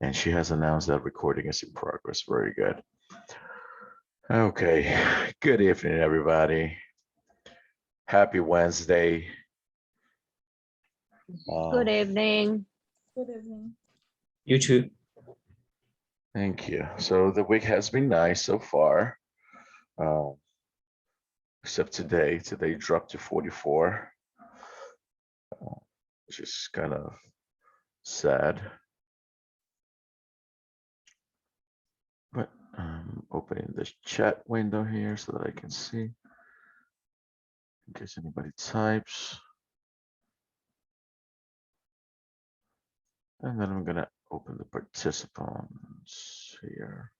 And she has announced that recording is in progress. Very good. Okay. Good evening, everybody. Happy Wednesday. Good evening. Good evening. You too. Thank you. So the week has been nice so far, uh, except today. Today dropped to 44, which is kind of sad. But I'm opening this chat window here so that I can see in case anybody types. And then I'm gonna open the participants here.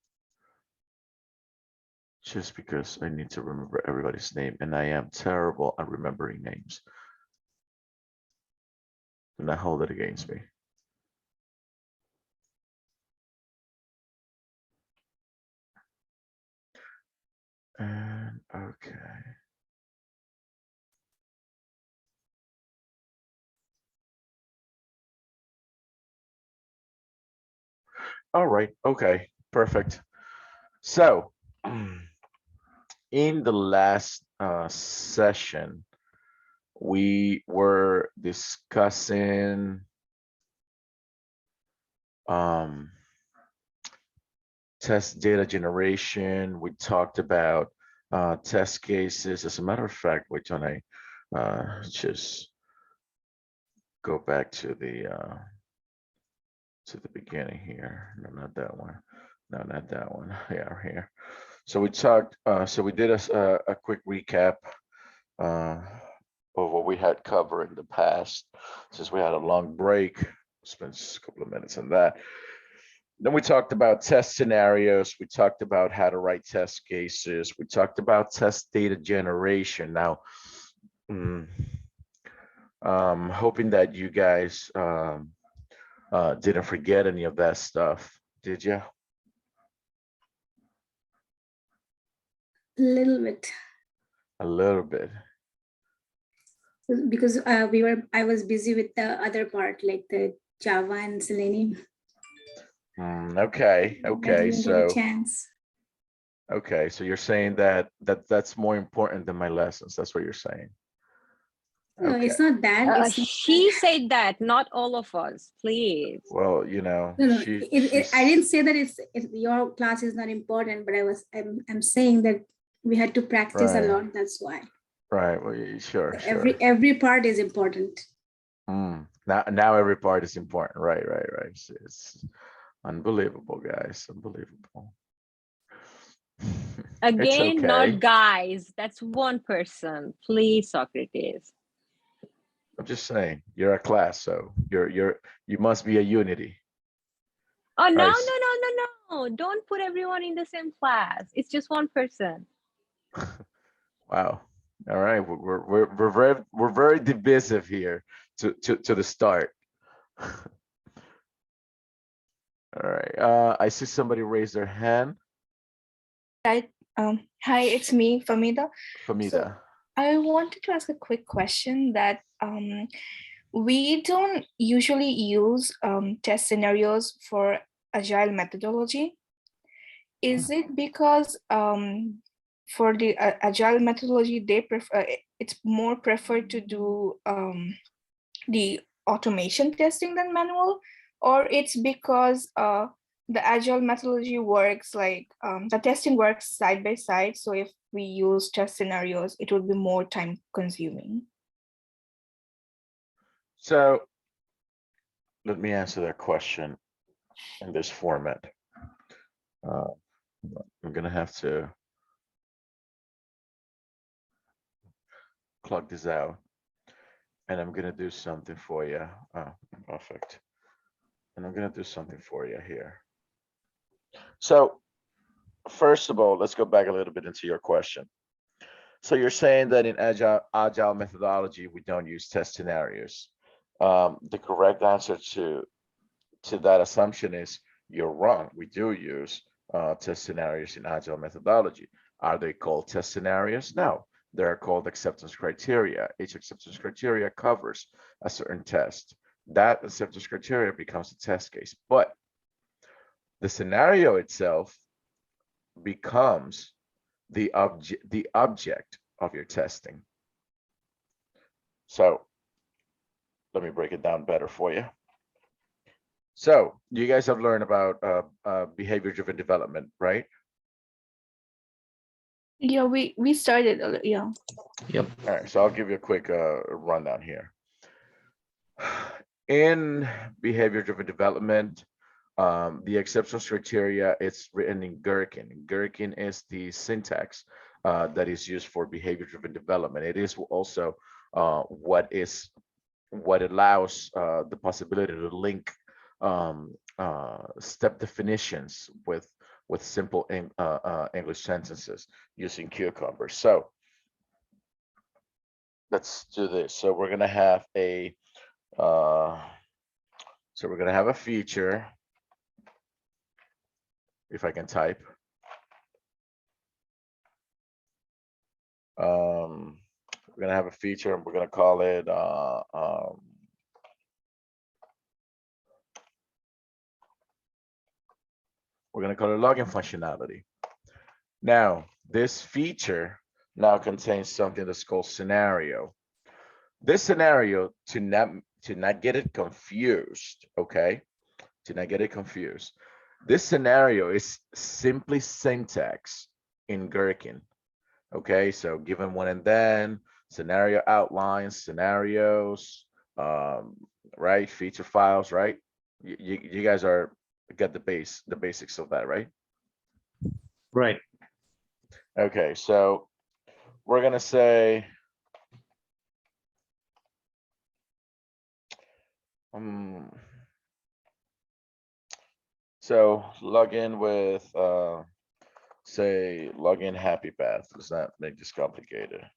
Just because I need to remember everybody's name, and I am terrible at remembering names. Do not hold it against me. And okay. All right, okay, perfect. So in the last session, we were discussing test data generation. We talked about test cases. As a matter of fact, wait, don't I just go back to the beginning here. No, not that one. No, not that one. Yeah, here. So we talked. So we did a quick recap of what we had covered in the past, since we had a long break. Spent a couple of minutes on that. Then we talked about test scenarios. We talked about how to write test cases. We talked about test data generation. Now, hoping that you guys didn't forget any of that stuff, did you? A little bit. A little bit. Because I was busy with the other part, like the Java and Selenium. Okay. I Okay. didn't get a chance. Okay. So you're saying that's more important than my lessons. That's what you're saying. No, it's not that. She said that, not all of us, please. Well, you know, no, I didn't say that it's your class is not important, but I'm saying that we had to practice a lot. That's why. Right. Well, sure. Every part is important. Now every part is important. Right. It's unbelievable, guys. Unbelievable. Again, okay. Not guys. That's one person. Please, Socrates. I'm just saying, you're a class, so you must be a unity. Oh no, right. No! Don't put everyone in the same class. It's just one person. Wow. All right, we're very divisive here to the start. All right. I see somebody raise their hand. Hi, it's me, Famida. Famida. So I wanted to ask a quick question that we don't usually use test scenarios for agile methodology. Is it because for the agile methodology, they prefer it's more preferred to do the automation testing than manual, or it's because the agile methodology works like the testing works side by side. So if we use test scenarios, it would be more time consuming. So let me answer that question in this format. I'm gonna have to plug this out, and I'm gonna do something for you. Perfect. And I'm gonna do something for you here. So first of all, let's go back a little bit into your question. So you're saying that in agile methodology, we don't use test scenarios. The correct answer to that assumption is you're wrong. We do use test scenarios in agile methodology. Are they called test scenarios? No, they're called acceptance criteria. Each acceptance criteria covers a certain test. That acceptance criteria becomes a test case. But The scenario itself becomes the object of your testing. So let me break it down better for you. So you guys have learned about behavior-driven development, right? Yeah, we started. Yeah. Yep. All right, so I'll give you a quick rundown here. In behavior-driven development, the acceptance criteria, it's written in Gherkin. Gherkin is the syntax that is used for behavior-driven development. It is also what allows the possibility to link step definitions with simple English sentences using cucumbers. So let's do this. So we're gonna have a feature. If I can type. We're gonna have a feature and we're gonna call it login functionality. Now, this feature now contains something that's called scenario. This scenario, to not get it confused, okay? To not get it confused. This scenario is simply syntax in Gherkin. Okay, so given one and then, scenario outlines, scenarios, right? Feature files, right? You guys get the basics of that, right? Right. Okay, so we're gonna say so log in with say login happy path. Let's not make this complicated.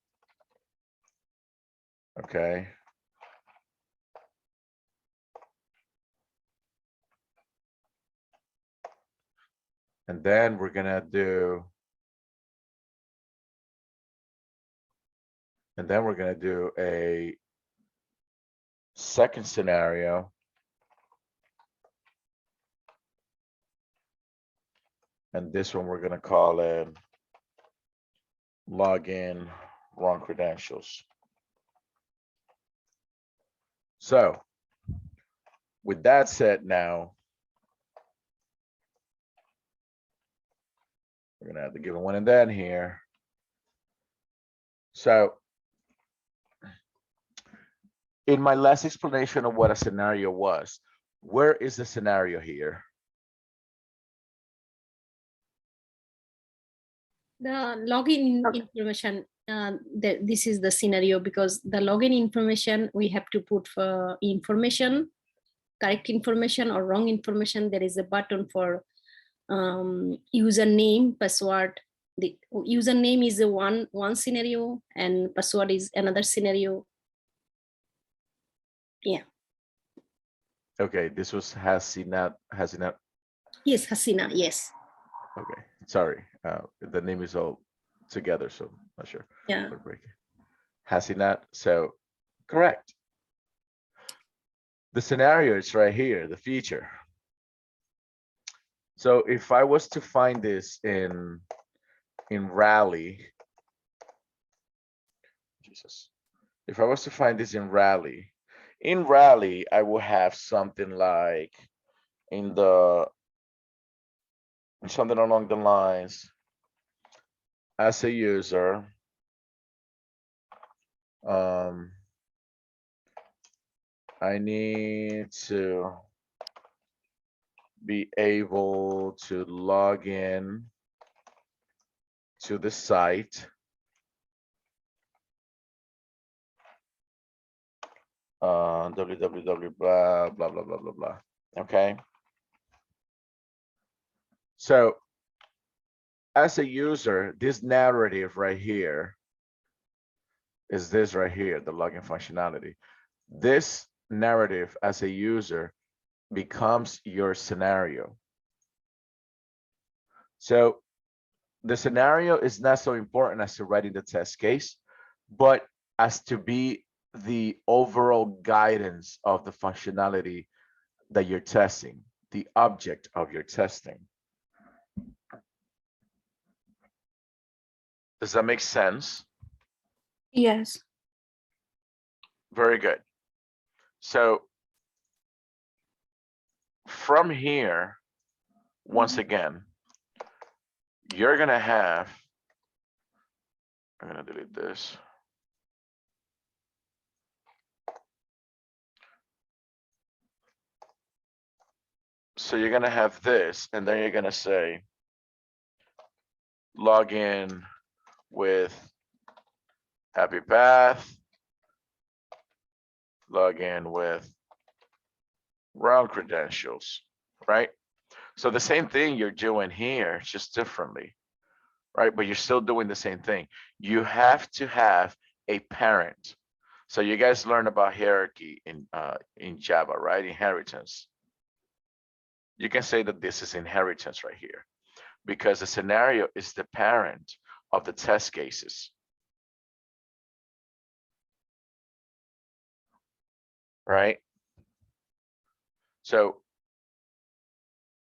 Okay. And then we're gonna do a second scenario. And this one we're gonna call it login wrong credentials. So with that said, now we're gonna have to give a one and then here. So in my last explanation of what a scenario was, where is the scenario here? The login information, this is the scenario, because the login information, we have to put for information, correct information or wrong information. There is a button for username, password. The username is a one scenario and password is another scenario. Yeah. Okay, this was Hasina. Yes, Hasina, yes. Okay, sorry. The name is all together, so I'm not sure. Yeah. Hasinat, so correct. The scenario is right here, the feature. So if I was to find this in Rally, Jesus, if I was to find this in Rally, I will have something like something along the lines, as a user, I need to be able to log in to the site. www blah blah blah blah blah blah. Okay. So as a user, this narrative right here is this right here, the login functionality. This narrative as a user becomes your scenario. So the scenario is not so important as to writing the test case, but as to be the overall guidance of the functionality that you're testing. the object of your testing. Does that make sense? Yes. Very good. So from here, once again, you're gonna have, I'm gonna delete this. So you're gonna have this, and then you're gonna say, log in with Happy Path, log in with round credentials, right? So the same thing you're doing here, just differently, right? But you're still doing the same thing. You have to have a parent. So you guys learn about hierarchy in Java, right? Inheritance. You can say that this is inheritance right here, because the scenario is the parent of the test cases. Right? So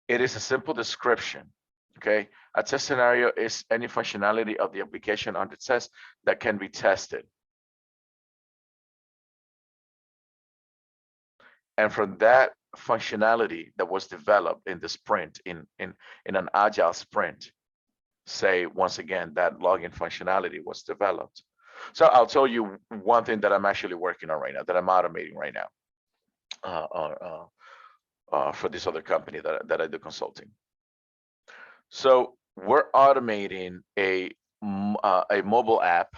it is a simple description, okay? A test scenario is any functionality of the application on the test that can be tested. And from that functionality that was developed in the sprint, in an agile sprint, say, once again, that login functionality was developed. So I'll tell you one thing that I'm actually working on right now, that I'm automating right now for this other company that I do consulting. So we're automating a mobile app,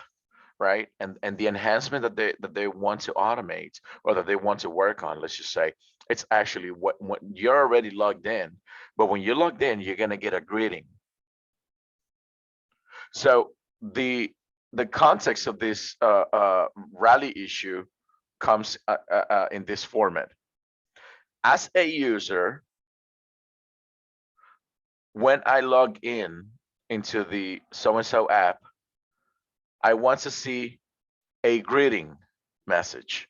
right? And the enhancement that they want to automate, or that they want to work on, let's just say, it's actually what you're already logged in, but when you're logged in, you're gonna get a greeting. So the context of this rally issue comes in this format. As a user, when I log in into the so-and-so app, I want to see a greeting message.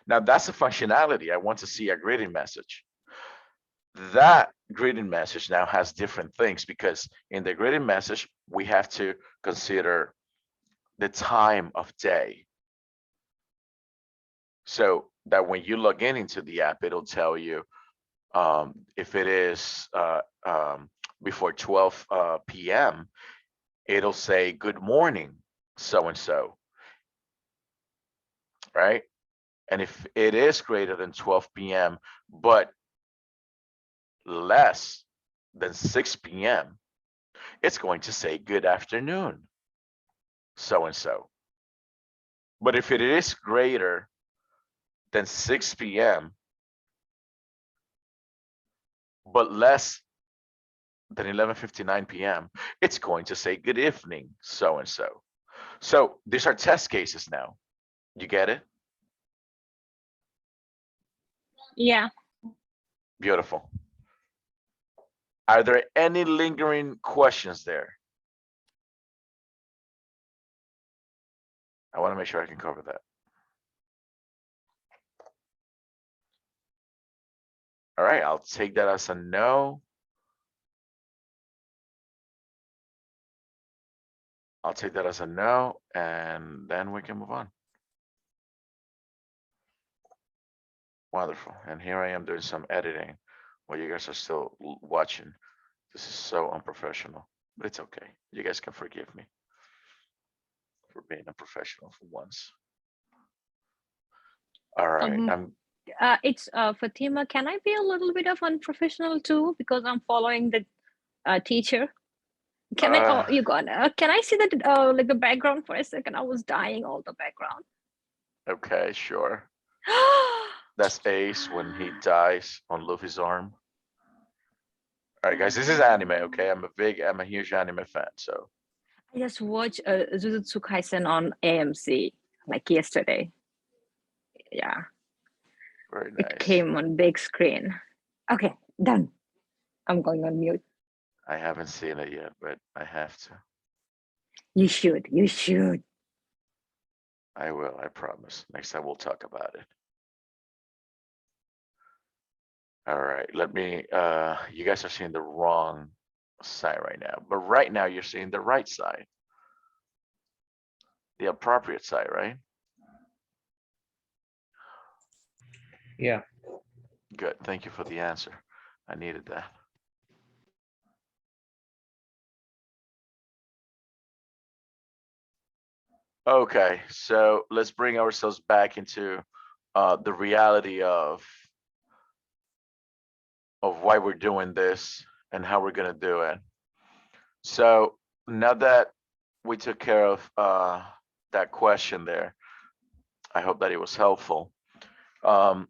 Now that's a functionality. I want to see a greeting message. That greeting message now has different things, because in the greeting message, we have to consider the time of day. So that when you log in into the app, it'll tell you if it is before 12 p.m., it'll say, good morning, so-and-so, right? And if it is greater than 12 p.m., but less than 6 p.m., it's going to say, good afternoon, so-and-so. But if it is greater than 6 p.m., but less than 11:59 p.m., it's going to say, good evening, so-and-so. So these are test cases now. You get it? Yeah. Beautiful. Are there any lingering questions there? I want to make sure I can cover that. All right, I'll take that as a no. I'll take that as a no, and then we can move on. Wonderful. And here I am doing some editing while you guys are still watching. This is so unprofessional, but it's okay. You guys can forgive me for being unprofessional for once. All right. It's Fatima. Can I be a little bit of unprofessional too, because I'm following the teacher? Can I? Oh, you got. Can I see that like the background for a second? I was dying all the background. Okay, sure. That's Ace when he dies on Luffy's arm. All right, guys, this is anime, okay? I'm a huge anime fan, so. I just watched Jujutsu Kaisen on AMC like yesterday. Yeah. Very nice. It came on big screen. Okay, done. I'm going on mute. I haven't seen it yet, but I have to. You should. You should. I will, I promise. Next time we'll talk about it. All right, let me, you guys are seeing the wrong side right now, but right now you're seeing the right side. The appropriate side, right? Yeah. Good, thank you for the answer. I needed that. Okay, so let's bring ourselves back into the reality of why we're doing this and how we're gonna do it. So now that we took care of that question there, I hope that it was helpful. Now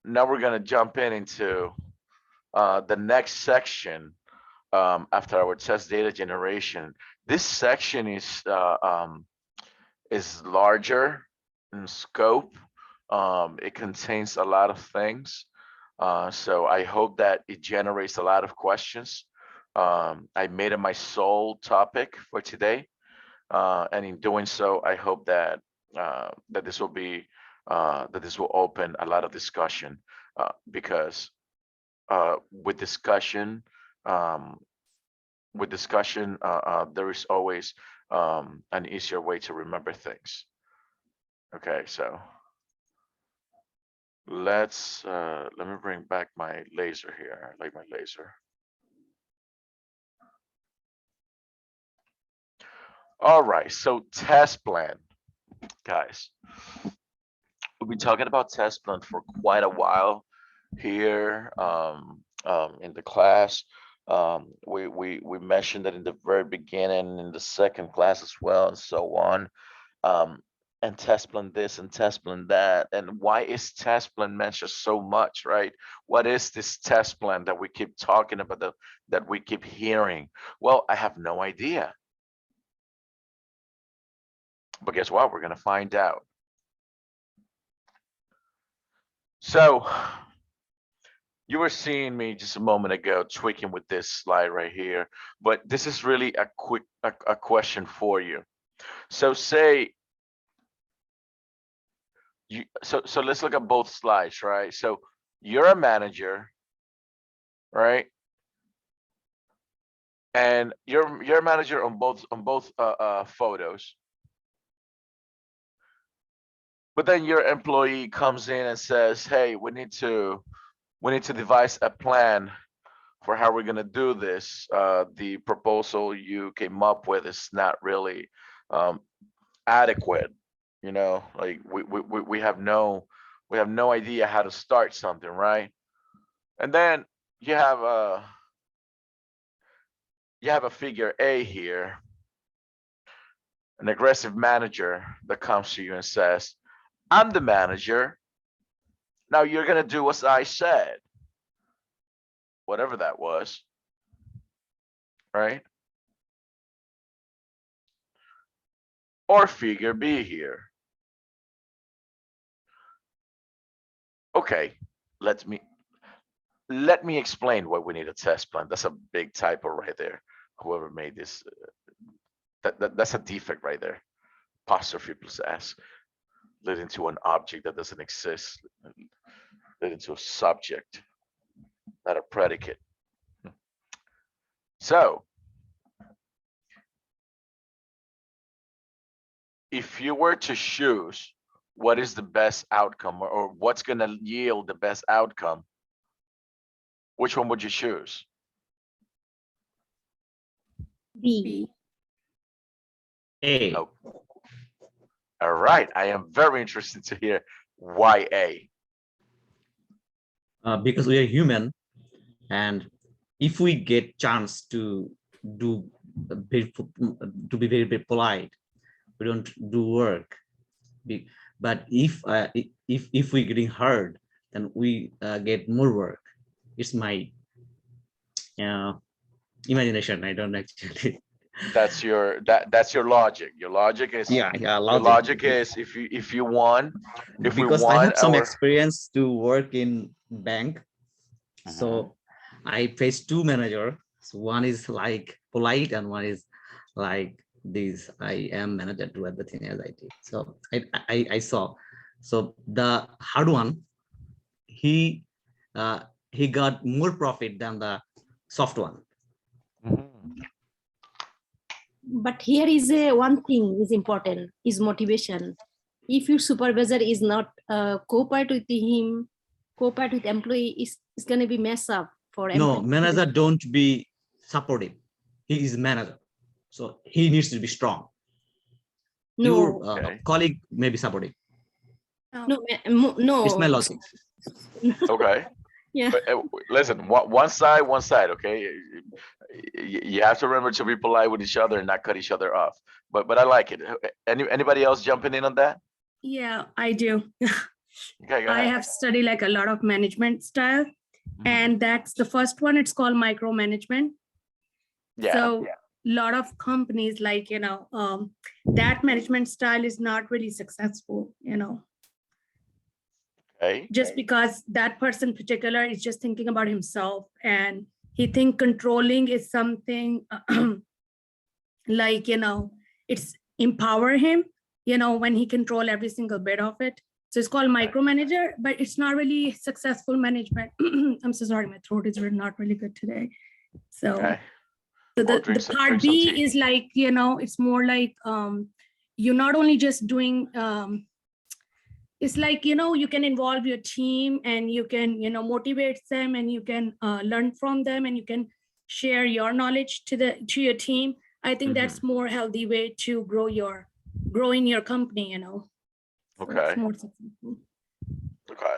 we're gonna jump into the next section after our test data generation. This section is larger in scope. It contains a lot of things. So I hope that it generates a lot of questions. I made it my sole topic for today. And in doing so, I hope that that this will be that this will open a lot of discussion because with discussion, um, there is always an easier way to remember things. Okay, so let me bring back my laser here. I like my laser. All right, so test plan, guys. We've been talking about test plan for quite a while here in the class. We mentioned that in the very beginning, in the second class as well, and so on. And test plan this and test plan that. And why is test plan mentioned so much, right? What is this test plan that we keep talking about, that we keep hearing? Well, I have no idea. But guess what? We're gonna find out. So you were seeing me just a moment ago tweaking with this slide right here, but this is really a quick a question for you. So say so let's look at both slides, right? So you're a manager, right? And you're a manager on both photos. But then your employee comes in and says, hey, we need to devise a plan for how we're gonna do this. The proposal you came up with is not really adequate. You know, like we have no idea how to start something, right? And then you have a figure A here, an aggressive manager that comes to you and says, I'm the manager. Now you're gonna do as I said, whatever that was, right? Or figure B here. Okay, let me explain why we need a test plan. That's a big typo right there. Whoever made this, that's a defect right there. Apostrophe plus S, leading to an object that doesn't exist, leading to a subject, not a predicate. So if you were to choose what is the best outcome, or what's gonna yield the best outcome, which one would you choose? B. A. Oh. All right, I am very interested to hear why A. Because we are human, and if we get chance to do to be very polite, we don't do work. But if we getting hurt, then we get more work. It's my imagination. I don't actually. That's your logic. Your logic is Yeah, your logic is if we want because I have some our experience to work in bank. So I face two managers. So one is like polite and one is like this. I am manager to everything as I did. So I saw. So the hard one, he he got more profit than the soft one. Mhm. But here is a one thing is important is motivation. If your supervisor is not cooperate with him, cooperate with employee, is going to be mess up for No, employee. manager don't be supportive. He is manager, so he needs to be strong. No, Your Okay. colleague may be supportive. no, no. It's my logic. Okay. Yeah. But, listen, one side, okay? You have to remember to be polite with each other and not cut each other off. But I like it. Anybody else jumping in on that? Yeah, I do. Okay, go I ahead. have studied like a lot of management style, Mhm. and that's the first one. It's called micromanagement. Yeah. So a lot of companies like, that management style is not really successful, Okay. just because that person in particular is just thinking about himself, and he think controlling is something like, it's empower him, when he control every single bit of it. So it's called micromanager, but it's not really successful management. I'm so sorry, my throat is not really good today. So, Okay. so Well, the drink some part B tea. is like, it's more like you're not only just doing, it's like, you can involve your team and you can, motivate them, and you can learn from them, and you can share your knowledge to your team. I think that's more healthy way to grow in your company, So Okay. it's more successful. Okay.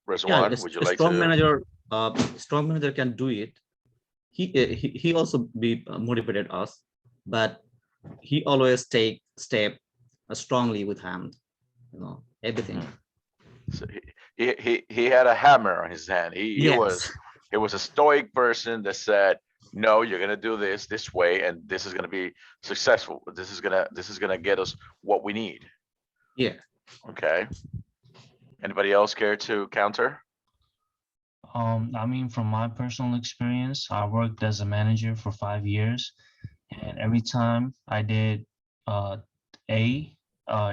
Yeah, Rizwan, would you a like strong to? manager, strong manager can do it. He also be motivated us, but he always take step strongly with hand, everything. So he had a hammer on his hand. He Yes. was a stoic person that said, no, you're gonna do this way, and this is gonna be successful. This is gonna get us what we need. Yeah. Okay. Anybody else care to counter? I mean, from my personal experience, I worked as a manager for 5 years, and every time I did A,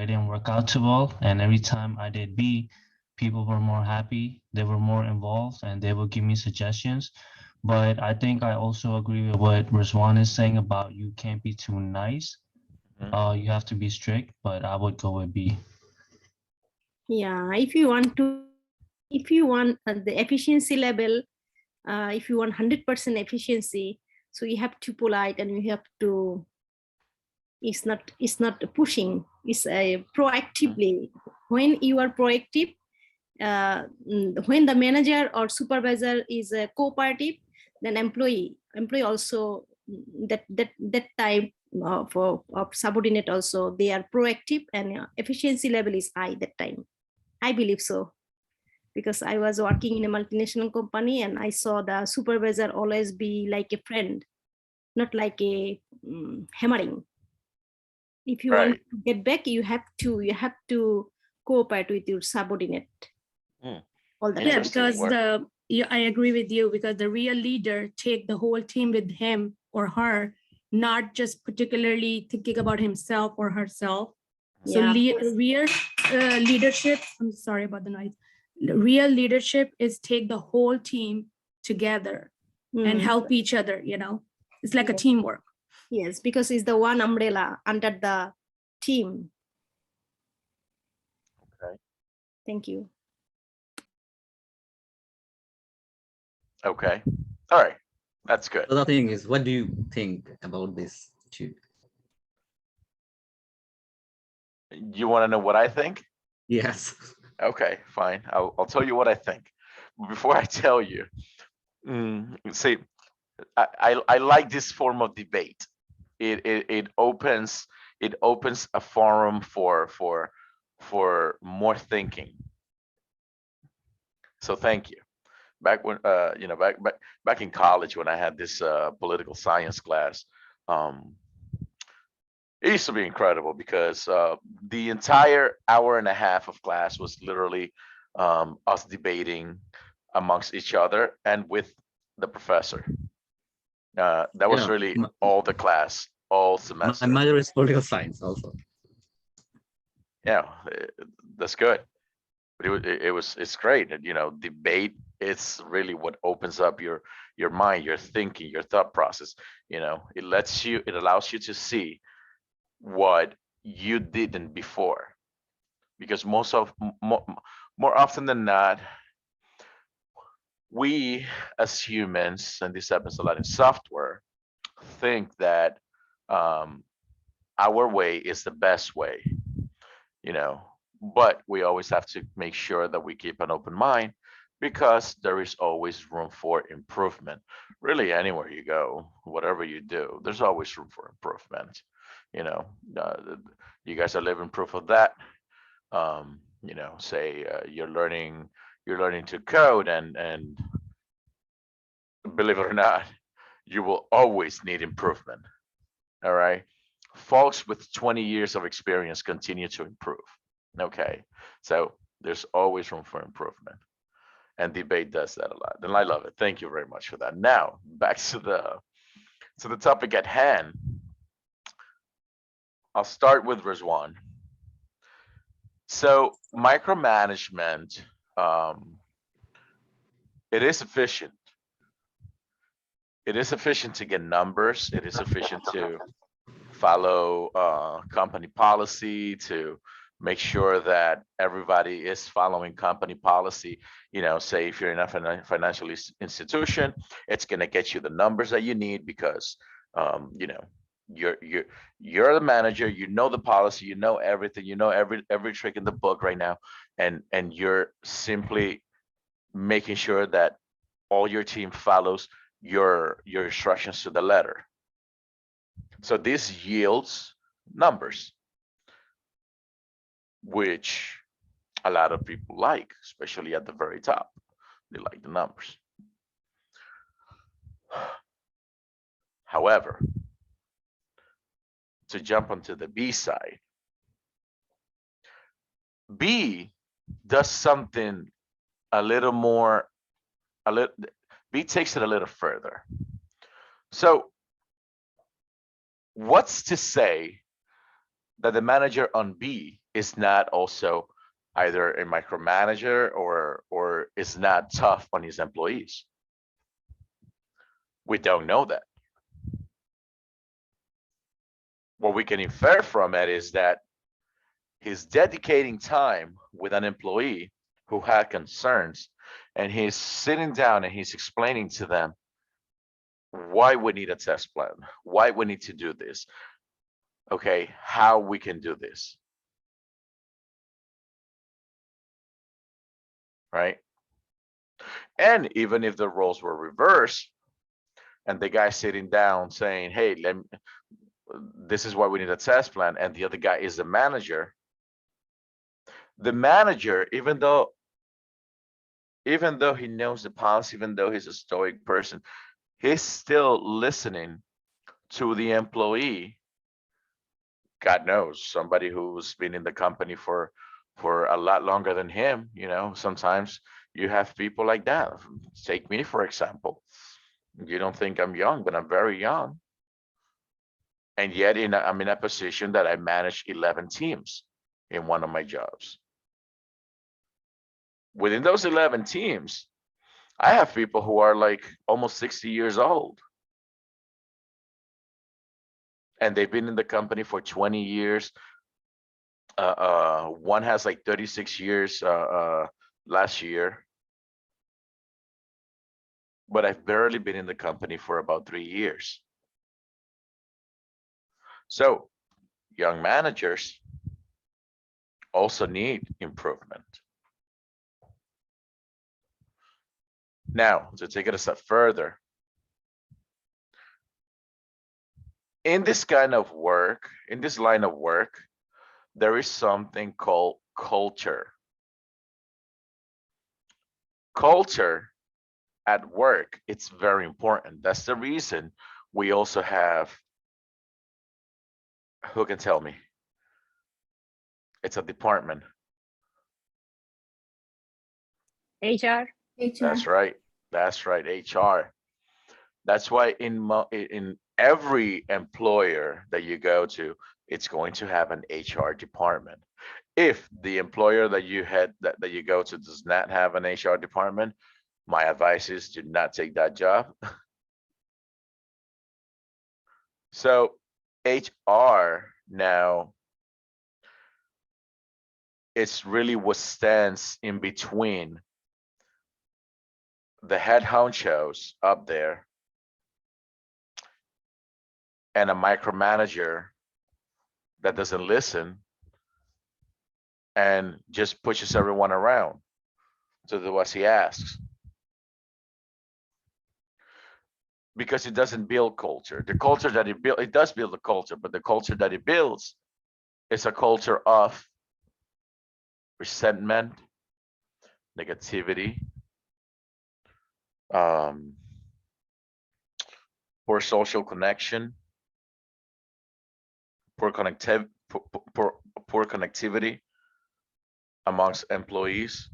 it didn't work out too well, and every time I did B, people were more happy, they were more involved, and they would give me suggestions. But I think I also agree with what Rizwan is saying about you can't be too nice. Mhm. You have to be strict, but I would go with B. Yeah, if you want the efficiency level, if you want 100% efficiency, so you have to polite, and you have to, it's not pushing, it's proactively. When you are proactive, when the manager or supervisor is cooperative, then employee also, that type of subordinate also, they are proactive, and efficiency level is high that time. I believe so, because I was working in a multinational company, and I saw the supervisor always be like a friend, not like a hammering. If you want Right. to get back, you have to cooperate with your subordinate Hmm. all the time. Yeah, Interesting because work. I agree with you, because the real leader take the whole team with him or her, not just particularly thinking about himself or herself. So Yeah. real leadership, I'm sorry about the noise. Real leadership is take the whole team together and Mhm. help each other, It's like a Yeah. teamwork. Yes, because it's the one umbrella under the team. Okay. Thank you. Okay. All right. That's good. So the thing is, what do you think about this too? You want to know what I think? Yes. Okay, fine. I'll tell you what I think. Before I tell you, see, I like this form of debate. It opens a forum for more thinking. So thank you. Back when back in college when I had this political science class, it used to be incredible because the entire hour and a half of class was literally us debating amongst each other and with the professor. That was Yeah. really all the class, all My semester. major is political science also. Yeah, that's good. But it's great. And, debate, it's really what opens up your mind, your thinking, your thought process. It allows you to see what you didn't before. Because more often than not, we as humans, and this happens a lot in software, think that our way is the best way, but we always have to make sure that we keep an open mind, because there is always room for improvement. Really, anywhere you go, whatever you do, there's always room for improvement. You guys are living proof of that. Say you're learning to code, and believe it or not, you will always need improvement. All right. Folks with 20 years of experience continue to improve. Okay. So there's always room for improvement. And debate does that a lot. And I love it. Thank you very much for that. Now, back to the topic at hand. I'll start with Rizwan. So micromanagement, it is efficient. It is efficient to get numbers. It is efficient to follow company policy, to make sure that everybody is following company policy. Say if you're in a financial institution, it's going to get you the numbers that you need, because you're the manager, you know the policy, you know everything, you know every trick in the book right now, and you're simply making sure that all your team follows your instructions to the letter. So this yields numbers, which a lot of people like, especially at the very top. They like the numbers. However, to jump onto the B side, B does something a little more, B takes it a little further. So what's to say that the manager on B is not also either a micromanager or is not tough on his employees? We don't know that. What we can infer from it is that he's dedicating time with an employee who had concerns, and he's sitting down and he's explaining to them why we need a test plan, why we need to do this, okay, how we can do this, right? And even if the roles were reversed and the guy sitting down saying, hey, this is why we need a test plan, and the other guy is the manager, even though he knows the policy, even though he's a stoic person, he's still listening to the employee. God knows, somebody who's been in the company for a lot longer than him. Sometimes you have people like that. Take me, for example. You don't think I'm young, but I'm very young. And yet I'm in a position that I manage 11 teams in one of my jobs. Within those 11 teams, I have people who are like almost 60 years old. And they've been in the company for 20 years. One has like 36 years last year. But I've barely been in the company for about 3 years. So young managers also need improvement. Now, to take it a step further, in this kind of work, in this line of work, there is something called culture. Culture at work, it's very important. That's the reason we also have, who can tell me? It's a department. HR. That's right. That's right. HR. That's why in every employer that you go to, it's going to have an HR department. if the employer that you had that you go to does not have an HR department, my advice is do not take that job. So HR now, it's really what stands in between the head honchos up there and a micromanager that doesn't listen and just pushes everyone around to do what he asks. Because it doesn't build culture. The culture that it builds, it does build a culture, but the culture that it builds is a culture of resentment, negativity, poor social connection, poor connectivity amongst employees,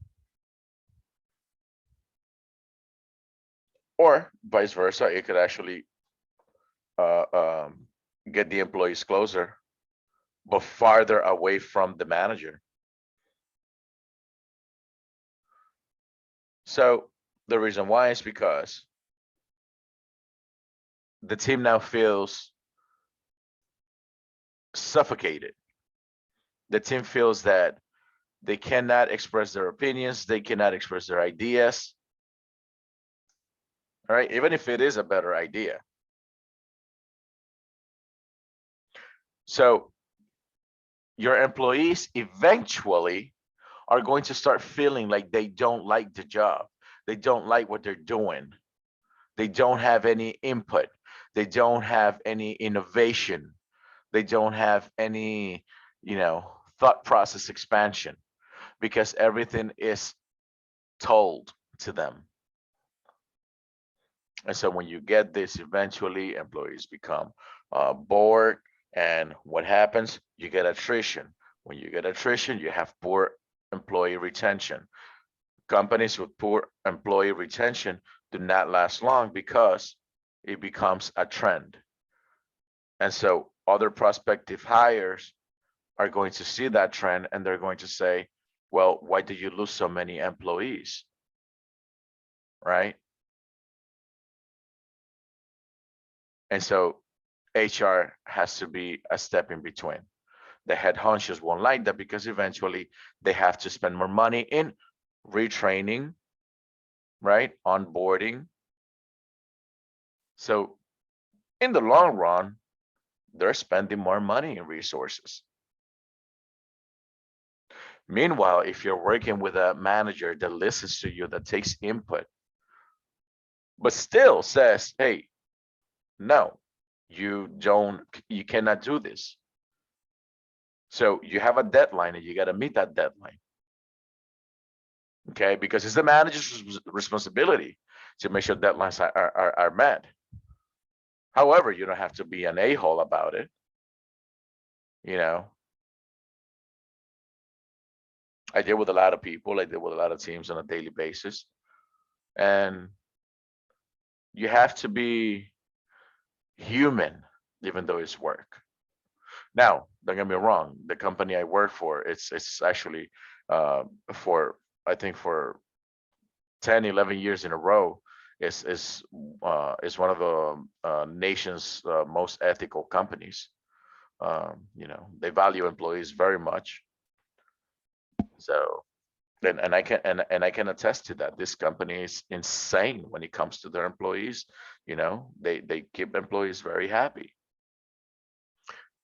or vice versa. It could actually get the employees closer, but farther away from the manager. So the reason why is because the team now feels suffocated. The team feels that they cannot express their opinions, they cannot express their ideas. All right, even if it is a better idea. So your employees eventually are going to start feeling like they don't like the job. They don't like what they're doing. They don't have any input. They don't have any innovation. They don't have any, thought process expansion, because everything is told to them. And so when you get this, eventually employees become bored. And what happens? You get attrition. When you get attrition, you have poor employee retention. Companies with poor employee retention do not last long because it becomes a trend. And so other prospective hires are going to see that trend and they're going to say, well, why did you lose so many employees? Right? And so HR has to be a step in between. The head honchos won't like that because eventually they have to spend more money in retraining, right? Onboarding. So in the long run, they're spending more money in resources. Meanwhile, if you're working with a manager that listens to you, that takes input, but still says, hey, no, you cannot do this. So you have a deadline and you got to meet that deadline. Okay, because it's the manager's responsibility to make sure deadlines are met. However, you don't have to be an a-hole about it. I deal with a lot of people, I deal with a lot of teams on a daily basis. And you have to be human, even though it's work. Now, don't get me wrong, the company I work for, it's actually for, I think for 10, 11 years in a row, is one of the nation's most ethical companies. They value employees very much. So, and I can attest to that. This company is insane when it comes to their employees. They keep employees very happy.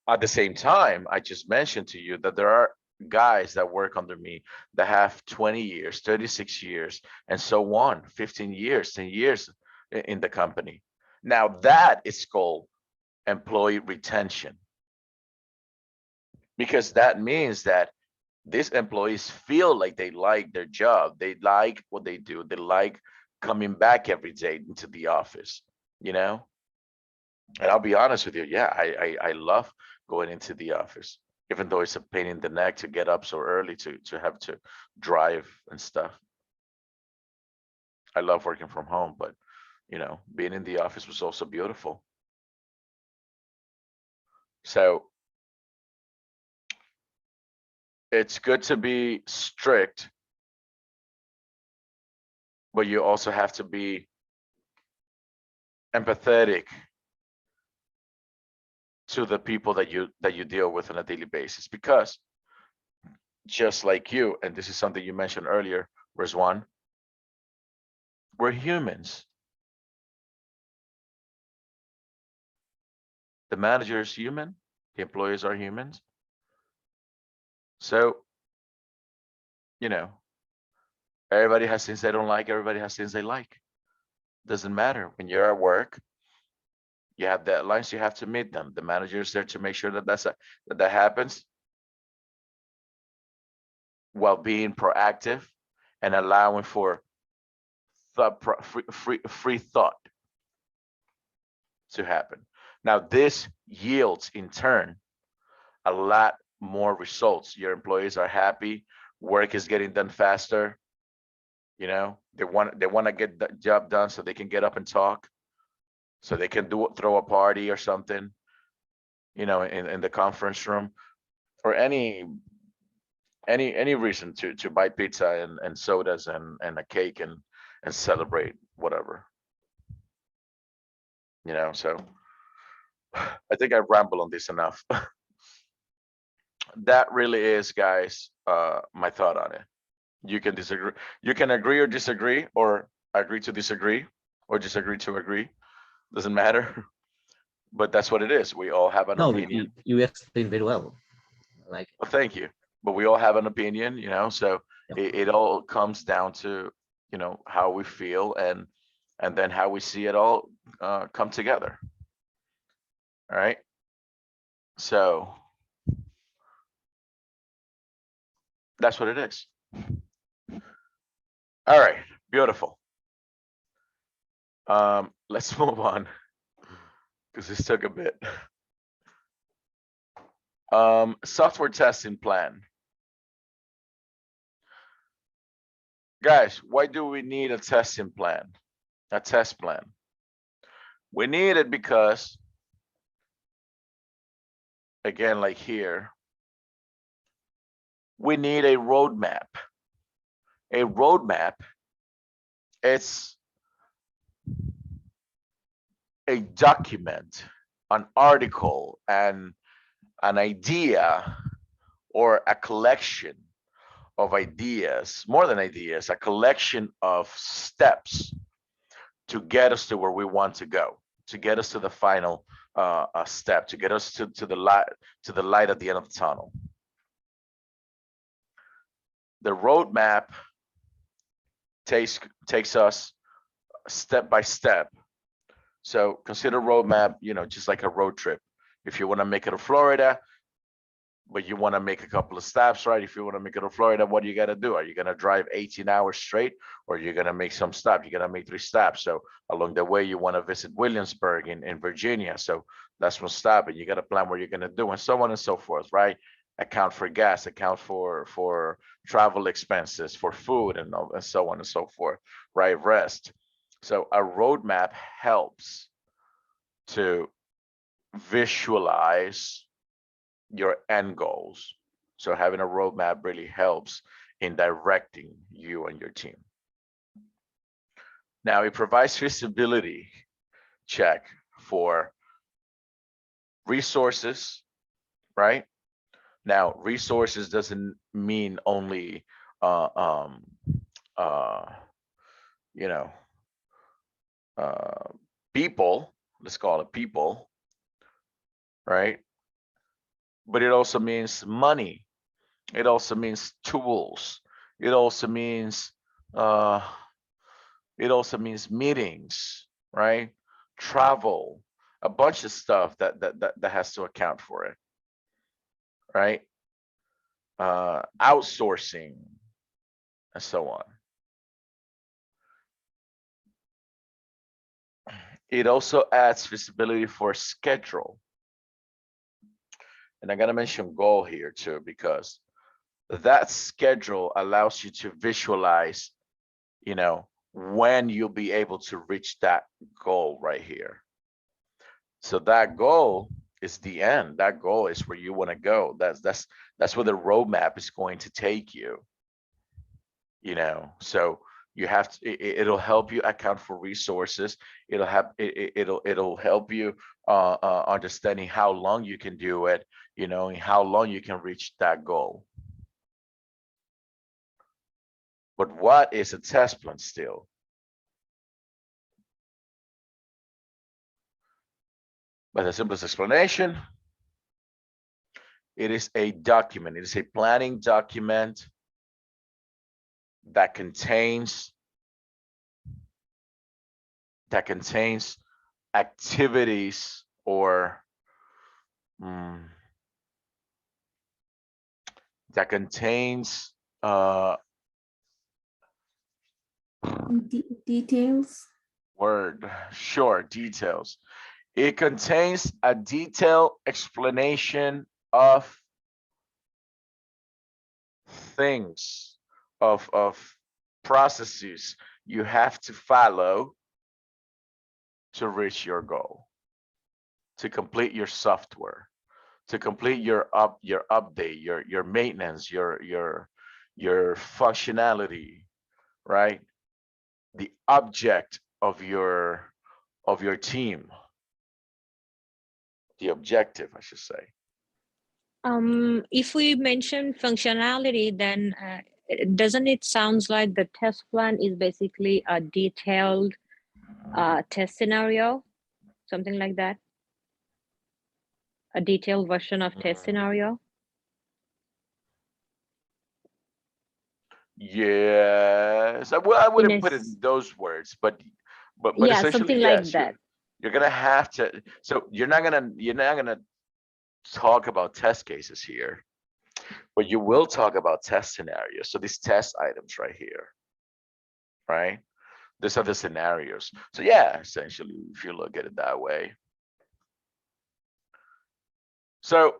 At the same time, I just mentioned to you that there are guys that work under me that have 20 years, 36 years, and so on, 15 years, 10 years in the company. Now that is called employee retention, because that means that these employees feel like they like their job, they like what they do, they like coming back every day into the office, And I'll be honest with you, yeah, I love going into the office, even though it's a pain in the neck to get up so early to have to drive and stuff. I love working from home, but being in the office was also beautiful. So it's good to be strict, but you also have to be empathetic to the people that you deal with on a daily basis, because just like you, and this is something you mentioned earlier, Rizwan, we're humans. The manager is human, the employees are humans. So, you know, everybody has things they don't like, everybody has things they like. Doesn't matter. When you're at work, you have deadlines, you have to meet them. The manager is there to make sure that that happens, while being proactive and allowing for free thought to happen. Now, this yields in turn a lot more results. Your employees are happy, work is getting done faster. You know, they want to get the job done so they can get up and talk, so they can throw a party or something, you know, in the conference room, or any reason to buy pizza and sodas and a cake and celebrate whatever. You know, so I think I ramble on this enough. That really is, guys, my thought on it. You can disagree, you can agree or disagree, or agree to disagree, or disagree to agree. Doesn't matter. But that's what it is. We all have an No, opinion. you explained very well. Like, Well, thank you. But we all have an opinion, you know, so Yep. it all comes down to, you know, how we feel and then how we see it all come together. All right. So that's what it is. All right, beautiful. Let's move on, because this took a bit. Software testing plan. Guys, why do we need a testing plan? A test plan? We need it because, again, like here, we need a roadmap. A roadmap, it's a document, an article, and an idea, or a collection of ideas, more than ideas, a collection of steps to get us to where we want to go, to get us to the final step, to get us to the light at the end of the tunnel. The roadmap takes us step by step. So consider roadmap, you know, just like a road trip. If you want to make it to Florida, but you want to make a couple of stops, right? If you want to make it to Florida, what do you got to do? Are you going to drive 18 hours straight, or you're going to make some stops? You're going to make 3 stops. So along the way, you want to visit Williamsburg in Virginia. So that's one stop, and you got to plan what you're going to do, and so on and so forth, right? Account for gas, account for travel expenses, for food, and so on and so forth, right? Rest. So a roadmap helps to visualize your end goals. So having a roadmap really helps in directing you and your team. Now, it provides visibility check for resources, right? Now, resources doesn't mean only you know, people, let's call it people, right? But it also means money. It also means tools. It also means meetings, right? Travel, a bunch of stuff that has to account for it, right? Outsourcing, and so on. It also adds visibility for schedule. And I gotta mention goal here too, because that schedule allows you to visualize, you know, when you'll be able to reach that goal right here. So that goal is the end. That goal is where you want to go. That's where the roadmap is going to take you. You know, so you have to, it'll help you account for resources. It'll have, it'll help you understanding how long you can do it, you know, and how long you can reach that goal. But what is a test plan still? By the simplest explanation, it is a document. It is a planning document that contains activities or that contains Details. Details. It contains a detailed explanation of things, of processes you have to follow to reach your goal, to complete your software, to complete your update, your maintenance, your functionality, right? The object of your team, the objective, I should say. If we mention functionality, then doesn't it sounds like the test plan is basically a detailed test scenario, something like that? A detailed version of test scenario? Yes, well, I wouldn't put it in those words, but yeah, essentially, something like yes, that. you're gonna have to. So you're not gonna talk about test cases here, but you will talk about test scenarios. So these test items right here, right? These are the scenarios. So yeah, essentially, if you look at it that way. So,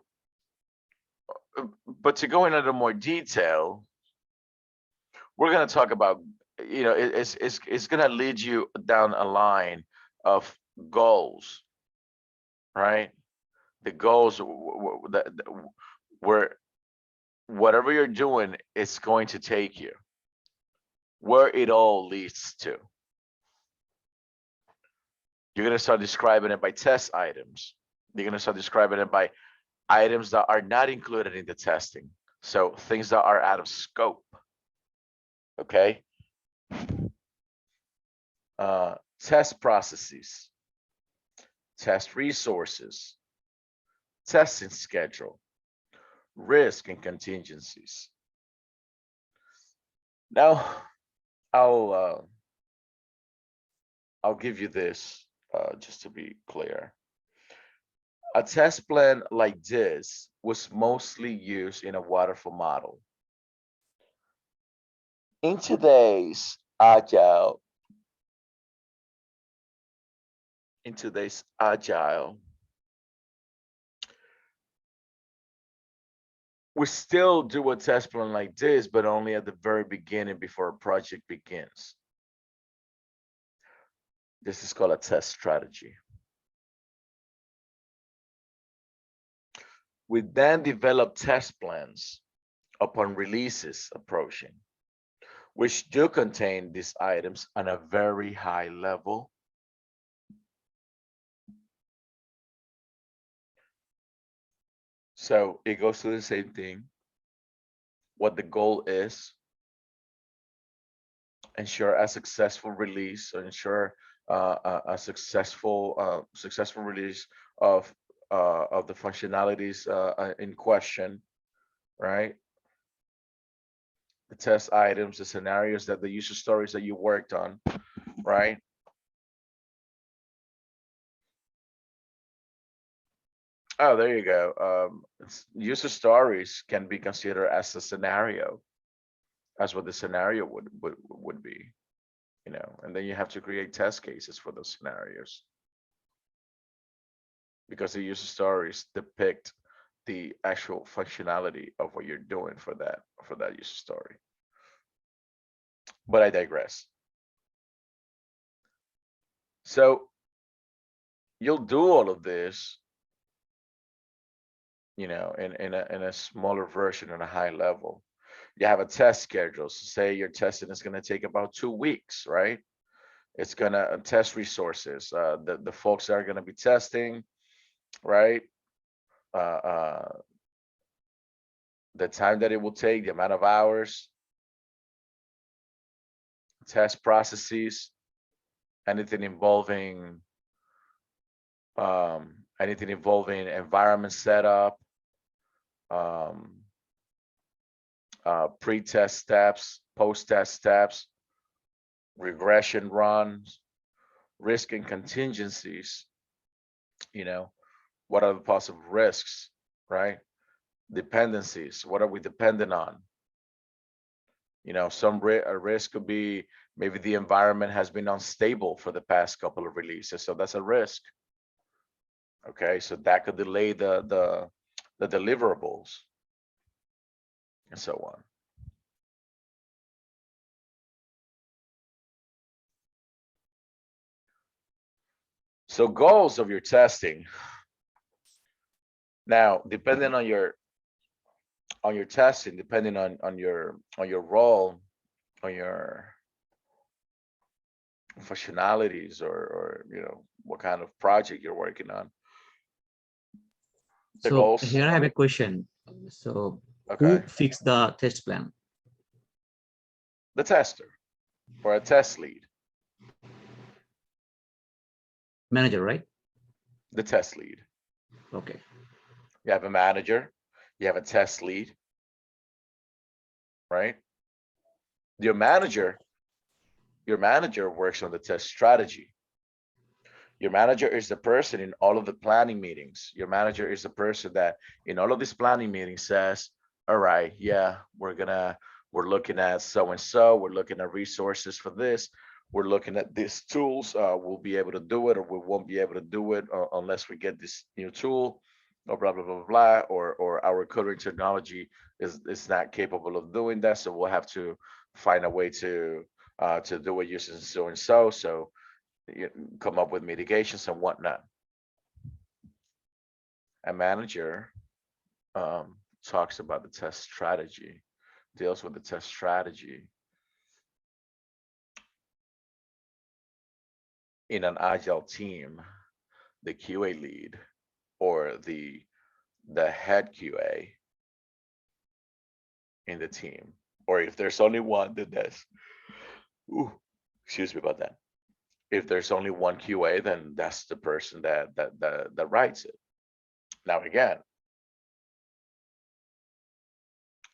but to go into more detail, we're going to talk about, you know, it's going to lead you down a line of goals, right? The goals where whatever you're doing, it's going to take you where it all leads to. You're going to start describing it by test items. You're going to start describing it by items that are not included in the testing. So things that are out of scope. Okay. Test processes, test resources, testing schedule, risk and contingencies. Now, I'll give you this just to be clear. A test plan like this was mostly used in a waterfall model. In today's agile, we still do a test plan like this, but only at the very beginning before a project begins. This is called a test strategy. We then develop test plans upon releases approaching, which do contain these items on a very high level. So it goes to the same thing. What the goal is, ensure a successful release, or ensure a successful release of the functionalities in question, right? The test items, the scenarios, that the user stories that you worked on, right? Oh, there you go. User stories can be considered as a scenario. That's what the scenario would be, you know, and then you have to create test cases for those scenarios, because the user stories depict the actual functionality of what you're doing for that user story. But I digress. So you'll do all of this you know, in a smaller version and a high level. You have a test schedule. So say your testing is going to take about 2 weeks, right? It's going to test resources. The folks that are going to be testing, right? The time that it will take, the amount of hours, test processes, anything involving environment setup, pre-test steps, post-test steps, regression runs, risk and contingencies. You know, what are the possible risks, right? Dependencies, what are we dependent on? You know, a risk could be maybe the environment has been unstable for the past couple of releases, so that's a risk. Okay, so that could delay the deliverables and so on. So goals of your testing. Now, depending on your testing, depending on your role, on your functionalities, or you know, what kind of project you're working on. The So goals. here I have a question. So Okay. who fixed the test plan? The tester or a test lead. Manager, right? The test lead. Okay. You have a manager, you have a test lead, right? Your manager works on the test strategy. Your manager is the person in all of the planning meetings. Your manager is the person that in all of these planning meetings says, all right, yeah, we're looking at so and so, we're looking at resources for this, we're looking at these tools, we'll be able to do it, or we won't be able to do it unless we get this new tool, or blah blah blah blah, or our current technology is not capable of doing that, so we'll have to find a way to do it using so and so. So you come up with mitigations and whatnot. A manager talks about the test strategy, deals with the test strategy. In an agile team, the QA lead or the head QA in the team, or if there's only one, then that's, excuse me about that. If there's only one QA, then that's the person that writes it. Now again,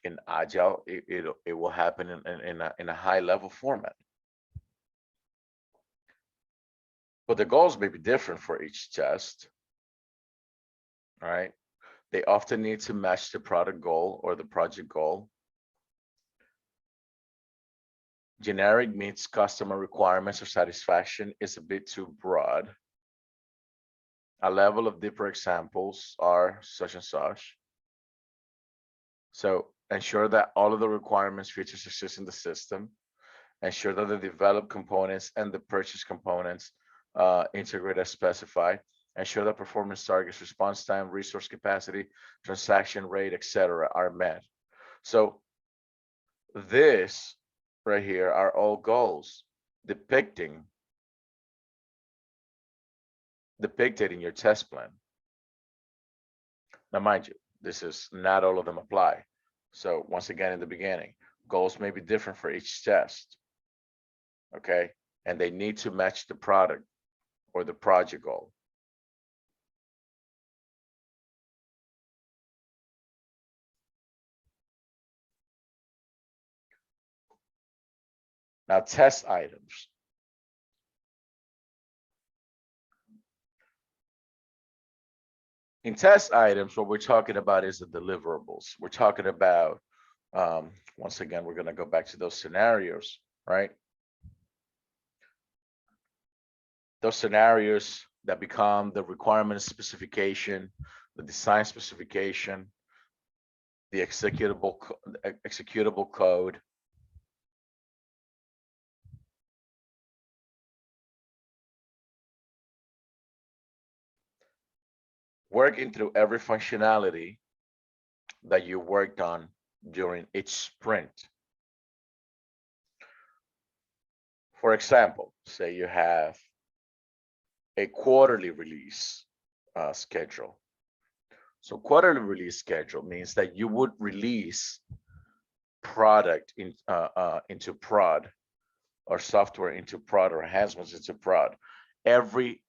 in agile, it will happen in a high level format. But the goals may be different for each test. All right. They often need to match the product goal or the project goal. Generic meets customer requirements or satisfaction is a bit too broad. A level of deeper examples are such and such. So ensure that all of the requirements features exist in the system. Ensure that the developed components and the purchase components integrate as specified. Ensure that performance targets, response time, resource capacity, transaction rate, etc. are met. So this right here are all goals depicted in your test plan. Now, mind you, this is not all of them apply. So once again, in the beginning, goals may be different for each test. Okay, and they need to match the product or the project goal. Now, test items. In test items, what we're talking about is the deliverables. We're talking about, once again, we're going to go back to those scenarios, right? Those scenarios that become the requirement specification, the design specification, the executable code. Working through every functionality that you worked on during each sprint. For example, say you have a quarterly release schedule. So quarterly release schedule means that you would release product into prod, or software into prod, or enhancements into prod every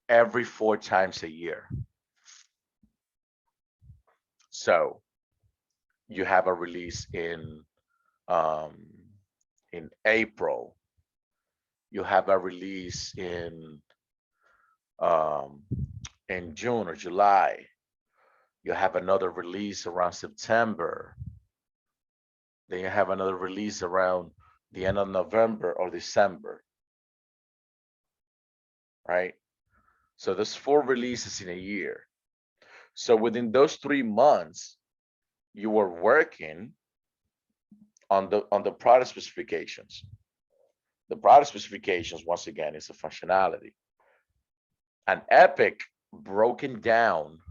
4 times a year. So you have a release in April. You have a release in June or July. You have another release around September. Then you have another release around the end of November or December, right? So there's 4 releases in a year. So within those 3 months, you were working on the product specifications. The product specifications, once again, is a functionality. An epic broken down,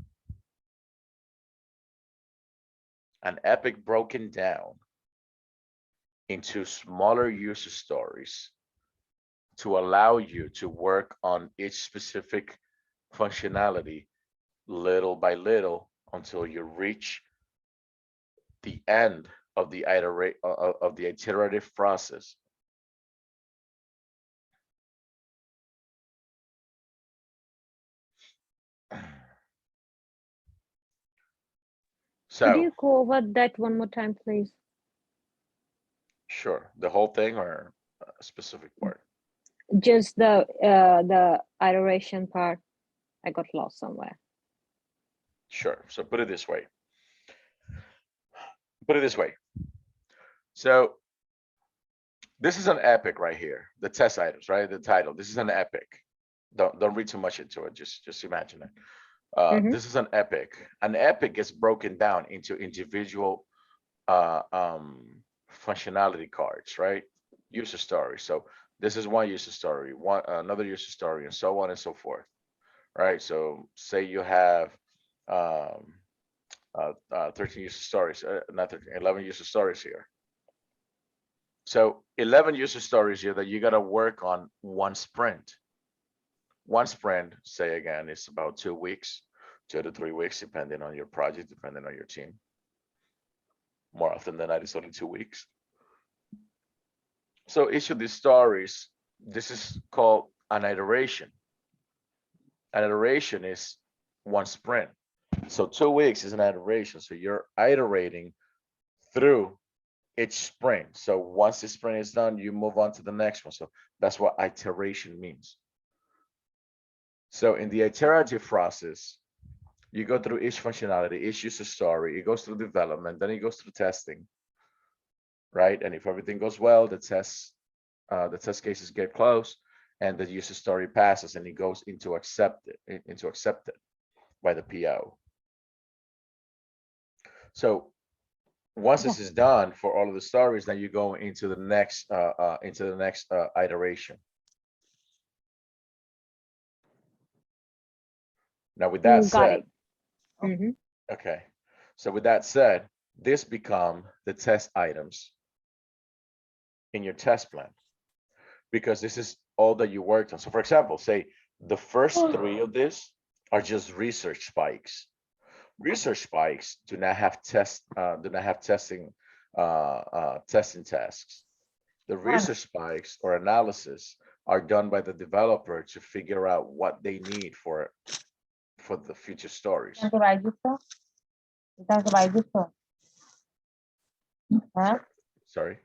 into smaller user stories to allow you to work on each specific functionality little by little until you reach the end of the iterative process. Could So you go over that one more time, please? sure, the whole thing or a specific part? Just the iteration part. I got lost somewhere. Sure. So put it this way. So this is an epic right here. The test items, right? The title. This is an epic. Don't read too much into it. Just imagine it. This is an epic. An epic is broken down into individual functionality cards, right? User story. So this is one user story, another user story, and so on and so forth, right? So say you have 13 user stories, not 13, 11 user stories here. So 11 user stories here that you got to work on one sprint. One sprint, say again, is about 2 weeks, 2 to 3 weeks, depending on your project, depending on your team. More often than not, it's only 2 weeks. So each of these stories, this is called an iteration. An iteration is one sprint. So 2 weeks is an iteration. So you're iterating through each sprint. So once the sprint is done, you move on to the next one. So that's what iteration means. So in the iterative process, you go through each functionality, each user story, it goes through development, then it goes through testing, right? And if everything goes well, the test cases get close and the user story passes and it goes into accepted by the PO. So once this is done for all of the stories, then you go into the next iteration. Now, with that Got said, it. okay. So with that said, this become the test items in your test plan, because this is all that you worked on. So for example, say the first 3 of this are just research spikes. Research spikes do not have testing tasks. The research spikes or analysis are done by the developer to figure out what they need for the future stories. Sorry.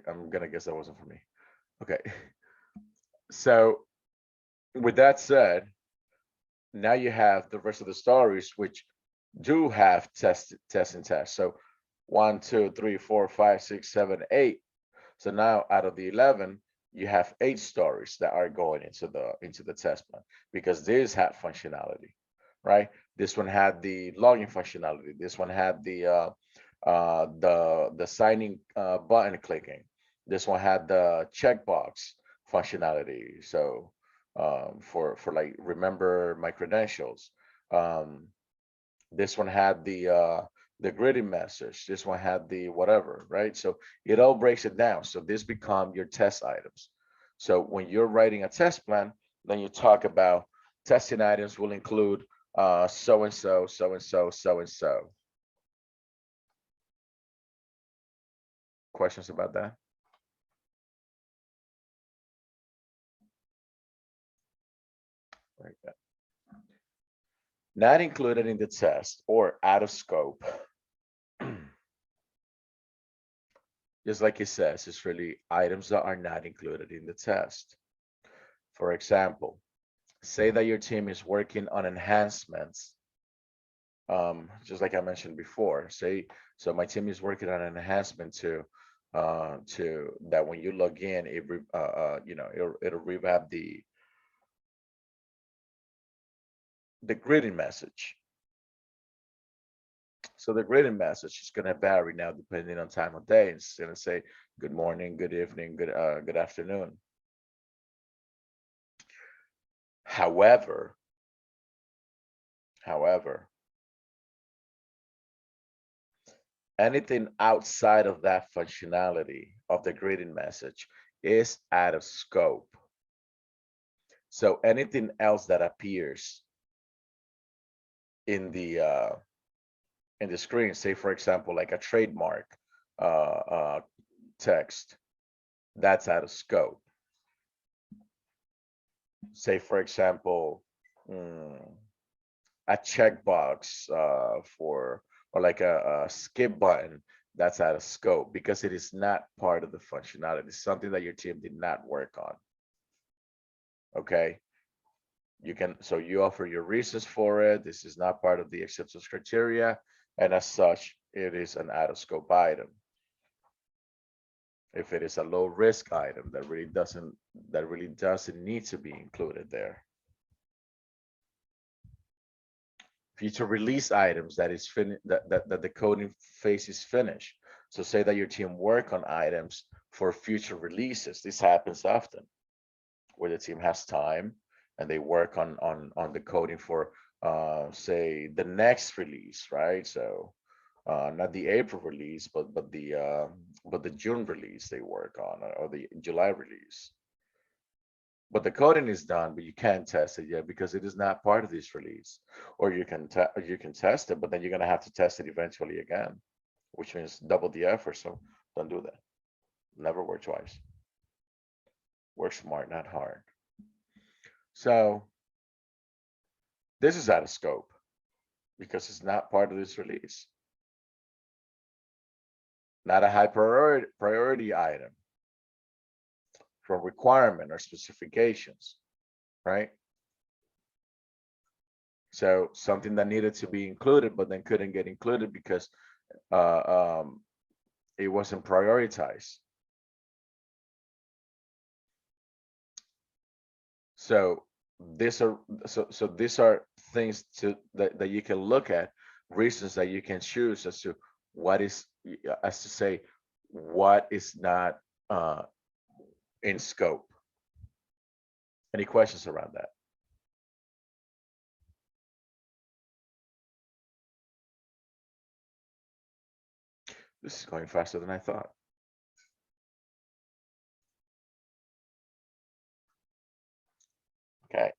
I'm gonna guess that wasn't for me. Okay. So with that said, now you have the rest of the stories which do have test and test. So 1, 2, 3, 4, 5, 6, 7, 8. So now out of the 11, you have 8 stories that are going into the test plan, because these have functionality, right? This one had the login functionality. This one had the signing button clicking. This one had the checkbox functionality. So for like remember my credentials. This one had the greeting message. This one had the whatever, right? So it all breaks it down. So this become your test items. So when you're writing a test plan, then you talk about testing items will include so and so, so and so, so and so. Questions about that? Very good. Not included in the test or out of scope. Just like it says, it's really items that are not included in the test. For example, say that your team is working on enhancements. Just like I mentioned before, so my team is working on an enhancement to that when you log in, it'll revamp the greeting message. So the greeting message is going to vary now depending on time of day. It's going to say good morning, good evening, good afternoon. However, anything outside of that functionality of the greeting message is out of scope. So anything else that appears in the screen, say for example, like a trademark text, that's out of scope. Say for example, a checkbox or like a skip button, that's out of scope because it is not part of the functionality. It's something that your team did not work on. Okay. So you offer your reasons for it. This is not part of the acceptance criteria. And as such, it is an out of scope item. If it is a low risk item that really doesn't need to be included there. Future release items that is finished, that the coding phase is finished. So say that your team work on items for future releases. This happens often where the team has time and they work on the coding for say the next release, right? So not the April release, but the June release they work on, or the July release. But the coding is done, but you can't test it yet because it is not part of this release. Or you can test it, but then you're gonna have to test it eventually again, which means double the effort. So don't do that. Never work twice. Work smart, not hard. So this is out of scope because it's not part of this release. Not a high priority item from requirement or specifications, right? So something that needed to be included, but then couldn't get included because it wasn't prioritized. So these are things that you can look at, reasons that you can choose as to what is, as to say, what is not in scope. Any questions around that? This is going faster than I thought. Okay.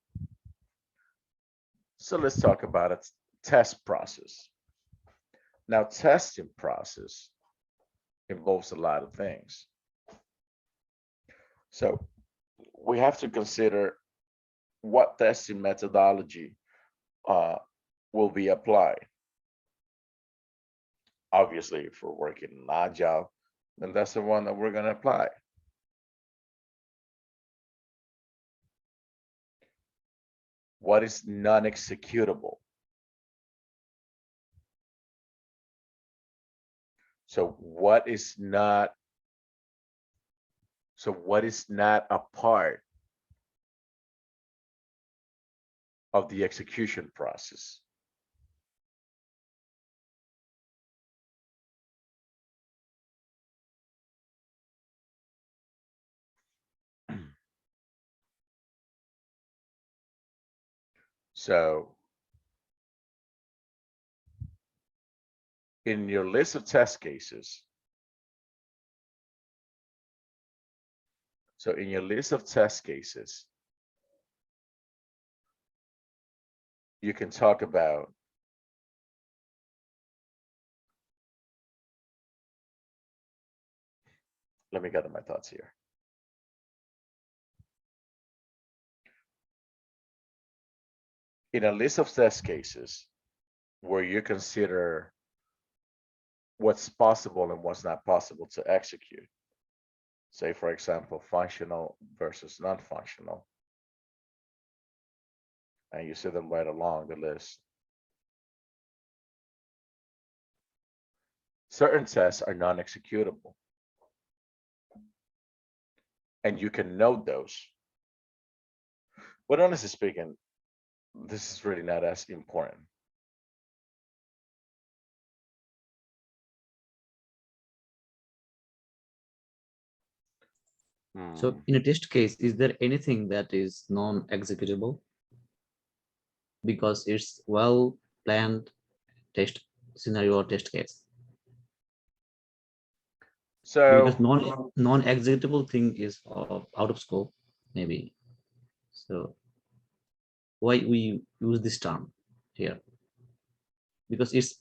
So let's talk about a test process. Now, testing process involves a lot of things. So we have to consider what testing methodology will be applied. Obviously, if we're working in Agile, then that's the one that we're going to apply. What is non-executable? So what is not a part of the execution process? So in your list of test cases, so in your list of test cases, you can talk about let me gather my thoughts here. In a list of test cases where you consider what's possible and what's not possible to execute, say, for example, functional versus non-functional, and you see them right along the list. Certain tests are non-executable, and you can note those. But honestly speaking, this is really not as important. So Hmm. in a test case, is there anything that is non-executable? Because it's well planned test scenario or test case. Because So non-executable thing is out of scope, maybe. So why we use this term here? Because it's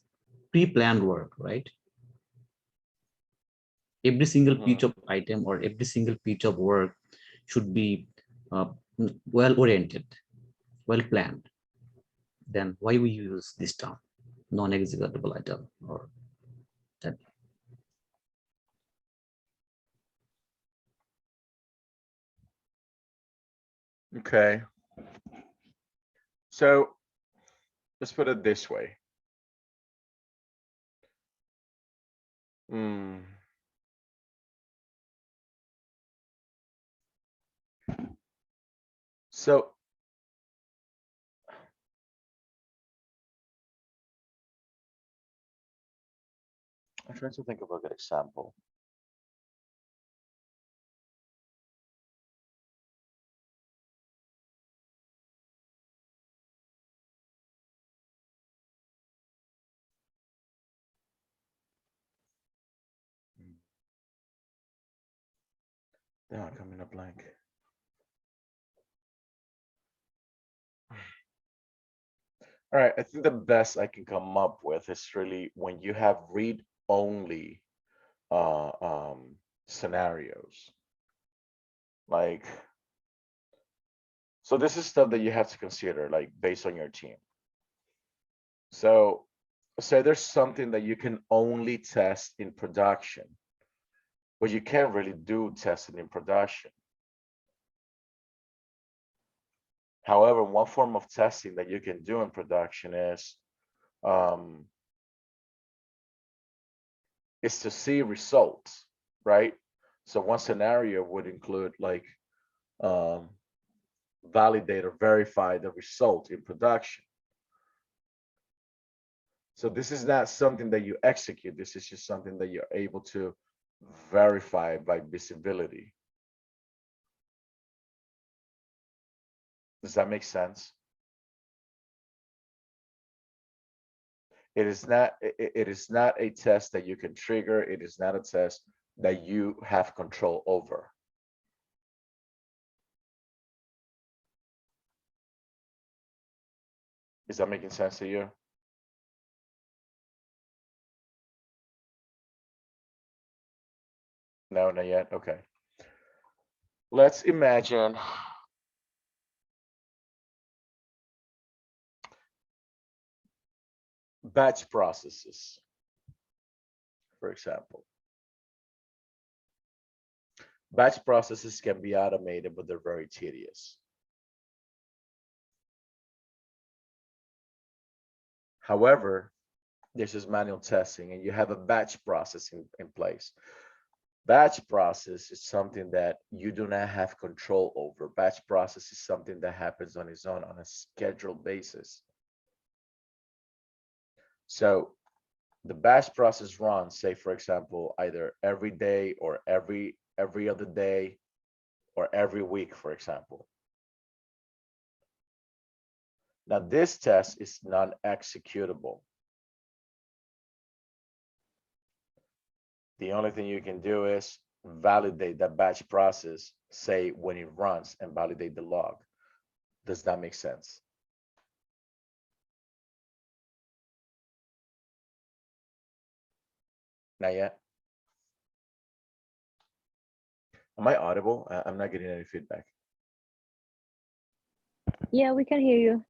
pre-planned work, right? Every single piece of item or every single piece of work should be well oriented, well planned. Then why we use this term, non-executable item or that? okay. So let's put it this way. Hmm. So I'm trying to think of a good example. Yeah, I'm coming up blank. All right, I think the best I can come up with is really when you have read-only scenarios. Like, so this is stuff that you have to consider, like based on your team. So say there's something that you can only test in production, but you can't really do testing in production. However, one form of testing that you can do in production is to see results, right? So one scenario would include like validate or verify the result in production. So this is not something that you execute. This is just something that you're able to verify by visibility. Does that make sense? It is not, it is not a test that you can trigger. It is not a test that you have control over. Is that making sense to you? No, not yet. Okay. Let's imagine batch processes, for example. Batch processes can be automated, but they're very tedious. However, this is manual testing and you have a batch process in place. Batch process is something that you do not have control over. Batch process is something that happens on its own on a scheduled basis. So the batch process runs, say, for example, either every day or every other day or every week, for example. Now this test is non-executable. The only thing you can do is validate that batch process, say when it runs, and validate the log. Does that make sense? Not yet? Am I audible? I'm not getting any feedback. Yeah, we can hear you.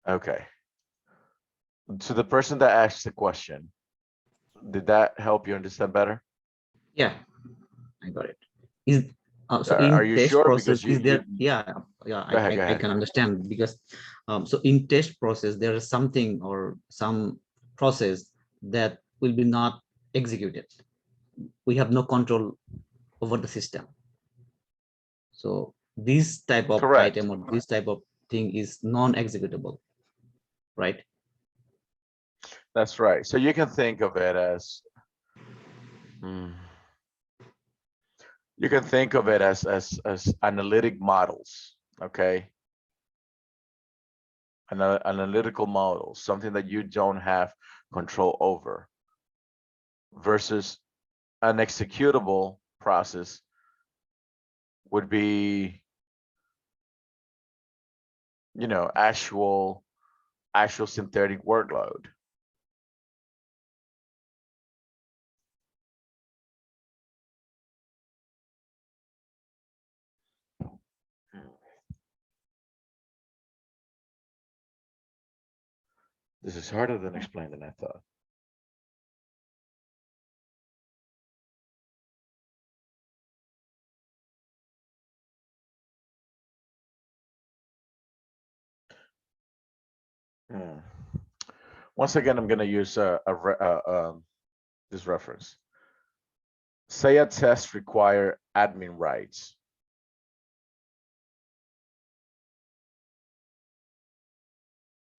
Okay. To the person that asked the question, did that help you understand better? Yeah, I got it. Is so Are in you test sure? process, Because you, is there? you Yeah, yeah, go ahead, go I ahead. can understand because so in test process there is something or some process that will be not executed. We have no control over the system. So this type of Correct. item or this type of thing is non-executable, right? That's right. So you can think of it as, you can think of it as analytic models, okay? Analytical models, something that you don't have control over, versus an executable process would be, you know, actual synthetic workload. This is harder than explained than I thought. Once again, I'm going to use this reference. Say a test require admin rights.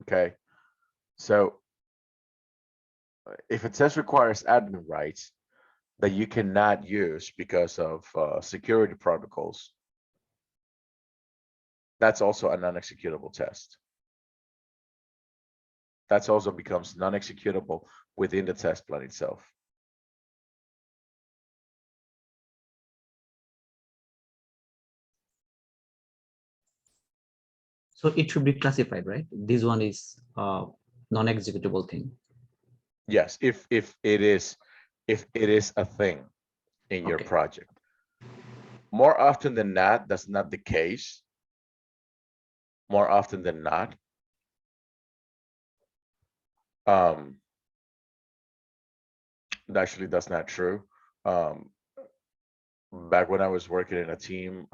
Okay, so if a test requires admin rights that you cannot use because of security protocols, that's also a non-executable test. That's also becomes non-executable within the test plan itself. So it should be classified, right? This one is non-executable thing. Yes, if it is a thing in your Okay. project. More often than not, that's not the case. More often than not. Actually, that's not true. Back when I was working in a team,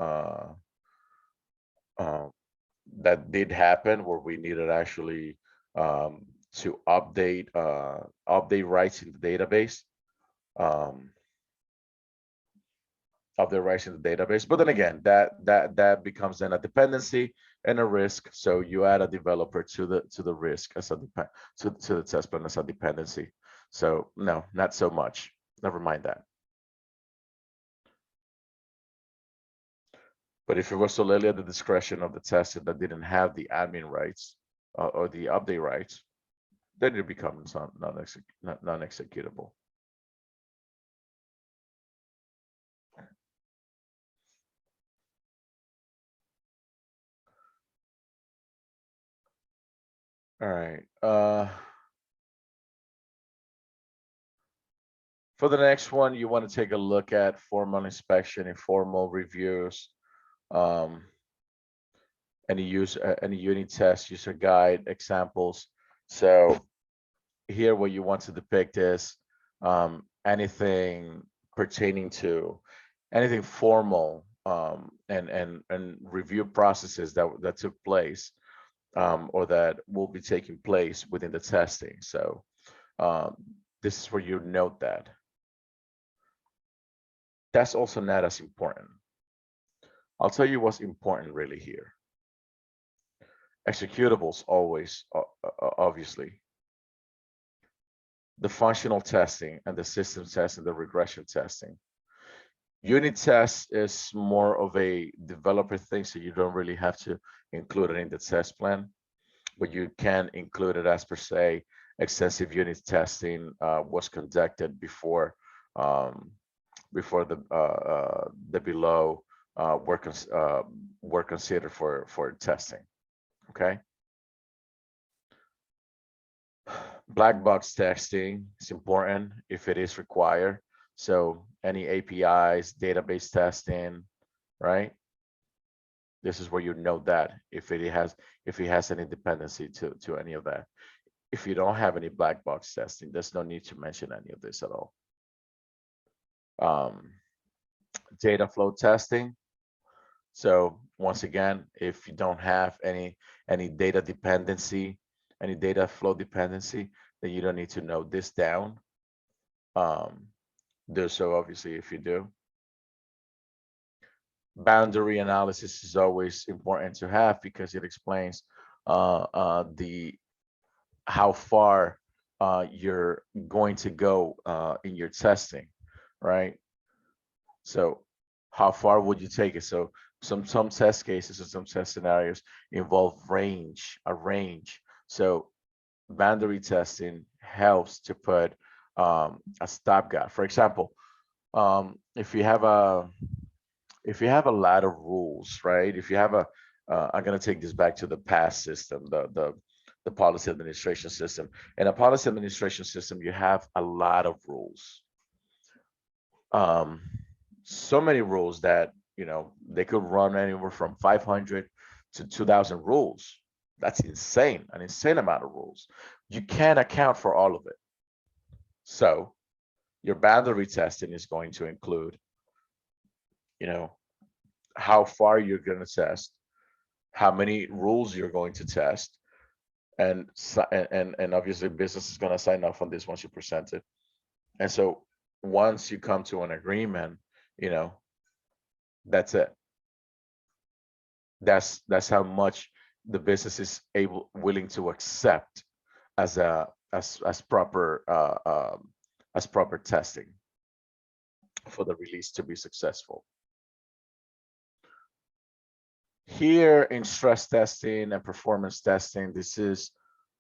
that did happen where we needed actually to update rights in the database. Update rights in the database, but then again, that becomes then a dependency and a risk. So you add a developer to the risk as a to the test plan as a dependency. So no, not so much. Never mind that. But if it was solely at the discretion of the tester that didn't have the admin rights or the update rights, then it becomes non-executable. All right. For the next one, you want to take a look at formal inspection, informal reviews, any unit test, user guide, examples. So here what you want to depict is anything pertaining to anything formal and review processes that took place or that will be taking place within the testing. So this is where you note that. That's also not as important. I'll tell you what's important really here. Executables always, obviously. The functional testing and the system testing, the regression testing. Unit test is more of a developer thing, so you don't really have to include it in the test plan. but you can include it as per se. Extensive unit testing was conducted before the below were considered for testing. Okay. Black box testing is important if it is required. So any APIs, database testing, right? This is where you know that if it has any dependency to any of that. If you don't have any black box testing, there's no need to mention any of this at all. Data flow testing. So once again, if you don't have any data dependency, any data flow dependency, then you don't need to note this down. Do so obviously if you do. Boundary analysis is always important to have because it explains how far you're going to go in your testing, right? So how far would you take it? So some test cases or some test scenarios involve a range. So boundary testing helps to put a stopgap. For example, if you have a lot of rules, right? If you have I'm going to take this back to the past system, the policy administration system. In a policy administration system, you have a lot of rules. So many rules that, they could run anywhere from 500 to 2,000 rules. That's insane, an insane amount of rules. You can't account for all of it. So your boundary testing is going to include, how far you're going to test, how many rules you're going to test, and obviously business is going to sign off on this once you present it. And so once you come to an agreement, that's it. That's how much the business is willing to accept as proper testing for the release to be successful. Here in stress testing and performance testing, this is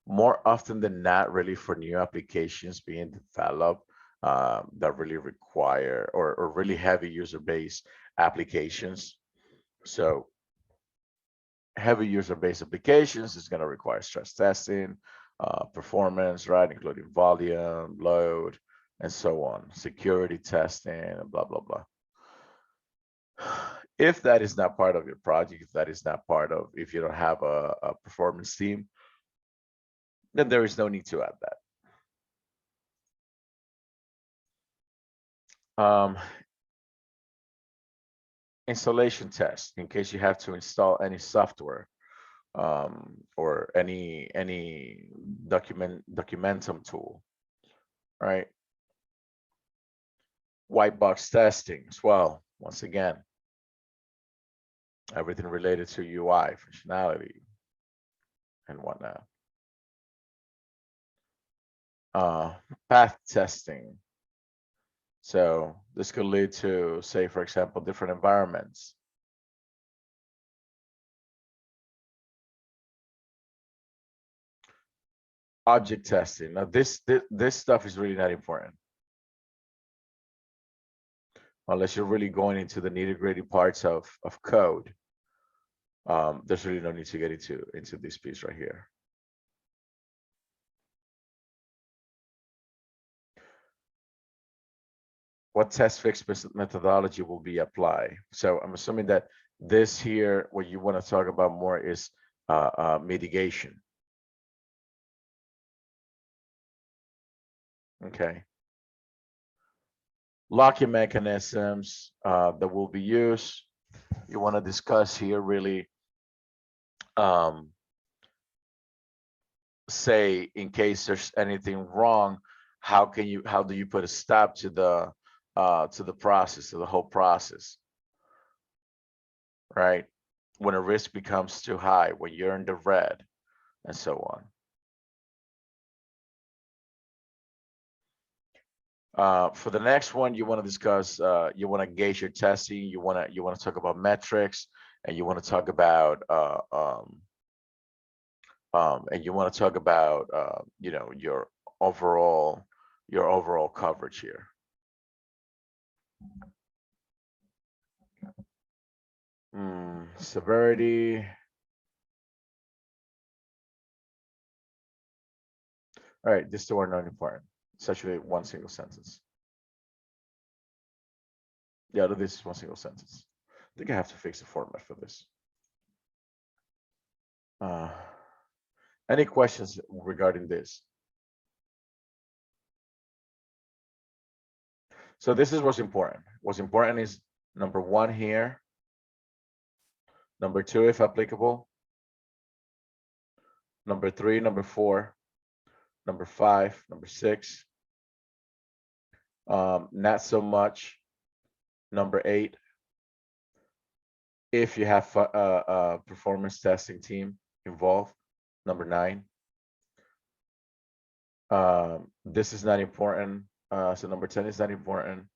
more often than not really for new applications being developed that really require or really heavy user base applications. So heavy user base applications is going to require stress testing, performance, right, including volume, load, and so on, security testing, and blah, blah, blah. If that is not part of your project, if you don't have a performance team, then there is no need to add that. Installation test, in case you have to install any software or any documentum tool, right? White box testing as well, once again. Everything related to UI functionality and whatnot. Path testing. So this could lead to, say, for example, different environments. Object testing. Now this stuff is really not important. Unless you're really going into the nitty-gritty parts of code. There's really no need to get into this piece right here. What test fix methodology will be applied? So I'm assuming that this here, what you want to talk about more is mitigation. Okay. Locking mechanisms that will be used. You want to discuss here really, say, in case there's anything wrong, how do you put a stop to the process, to the whole process, right? When a risk becomes too high, when you're in the red, and so on. For the next one, you want to discuss, you want to gauge your testing, you want to talk about metrics, and you want to talk about and you want to talk about, you know, your overall coverage here. Severity. All right, these two are not important. It's actually one single sentence. Yeah, this is one single sentence. I think I have to fix the format for this. Any questions regarding this? So this is what's important. What's important is number one here. Number two, if applicable. Number three, number four, number five, number six. Not so much. Number eight, if you have a performance testing team involved. Number nine. This is not important. So number 10 is not important.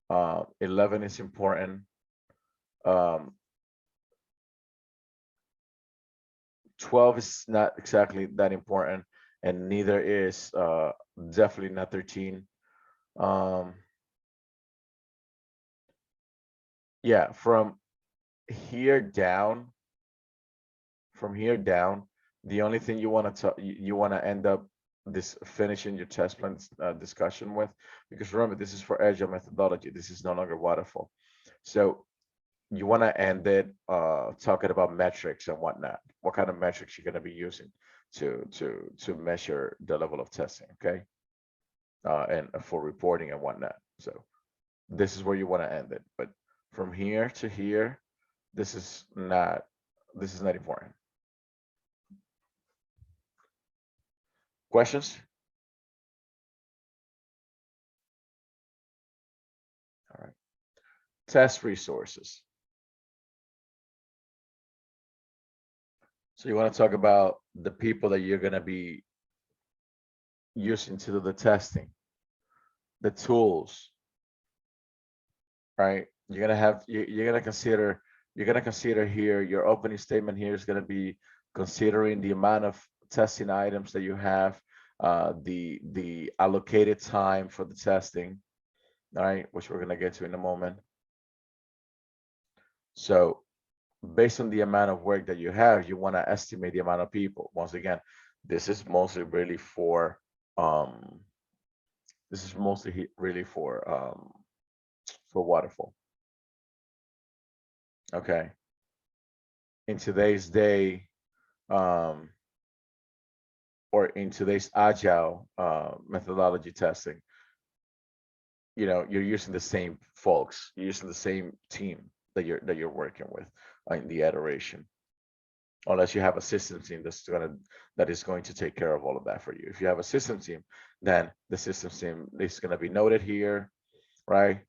11 is important. 12 is not exactly that important, and neither is definitely not 13. Yeah, from here down, the only thing you want to end up this finishing your test plan discussion with, because remember, this is for agile methodology. This is no longer waterfall. So you want to end it talking about metrics and whatnot. What kind of metrics you're going to be using to measure the level of testing, okay? And for reporting and whatnot. So this is where you want to end it. But from here to here, this is not important. Questions? All right. Test resources. So you want to talk about the people that you're going to be using to do the testing, the tools, right? You're going to consider here, your opening statement here is going to be considering the amount of testing items that you have, the allocated time for the testing, all right, which we're going to get to in a moment. So based on the amount of work that you have, you want to estimate the amount of people. Once again, this is mostly really for waterfall. Okay. In today's day, or in today's agile methodology testing, you know, you're using the same folks, you're using the same team that you're working with in the iteration, unless you have a system team that is going to take care of all of that for you. If you have a system team, then the system team is going to be noted here, right?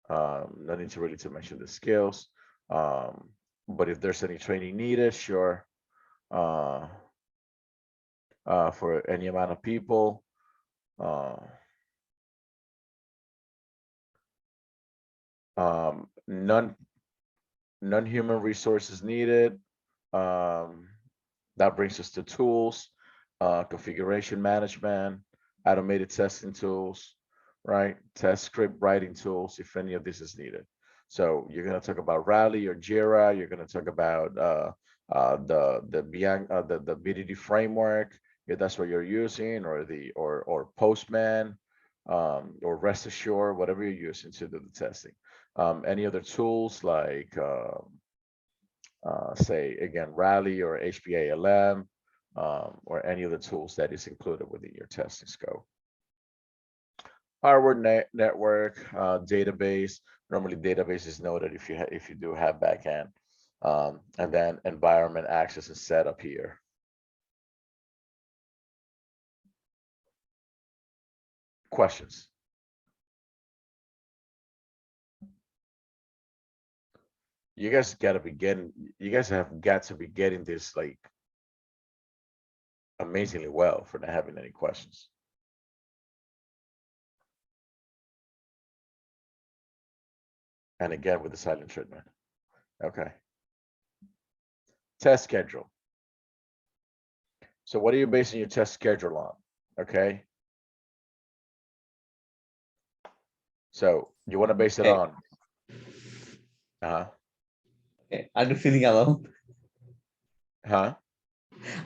No need to really mention the skills, but if there's any training needed, sure, for any amount of people, non-human resources needed. That brings us to tools, configuration management, automated testing tools, right? Test script writing tools, if any of this is needed. So you're going to talk about Rally or Jira. You're going to talk about the BDD framework, if that's what you're using, or Postman, or Rest Assure, whatever you're using to do the testing. Any other tools like say again Rally or HPALM, or any of the tools that is included within your testing scope. Hardware network, database. Normally database is noted if you do have backend, and then environment access and setup here. Questions? You guys have got to be getting this like amazingly well for not having any questions. And again with the silent treatment. Okay. Test schedule. So what are you basing your test schedule on? Okay. So you want to base it Okay. on. Okay. Are you feeling alone? Huh?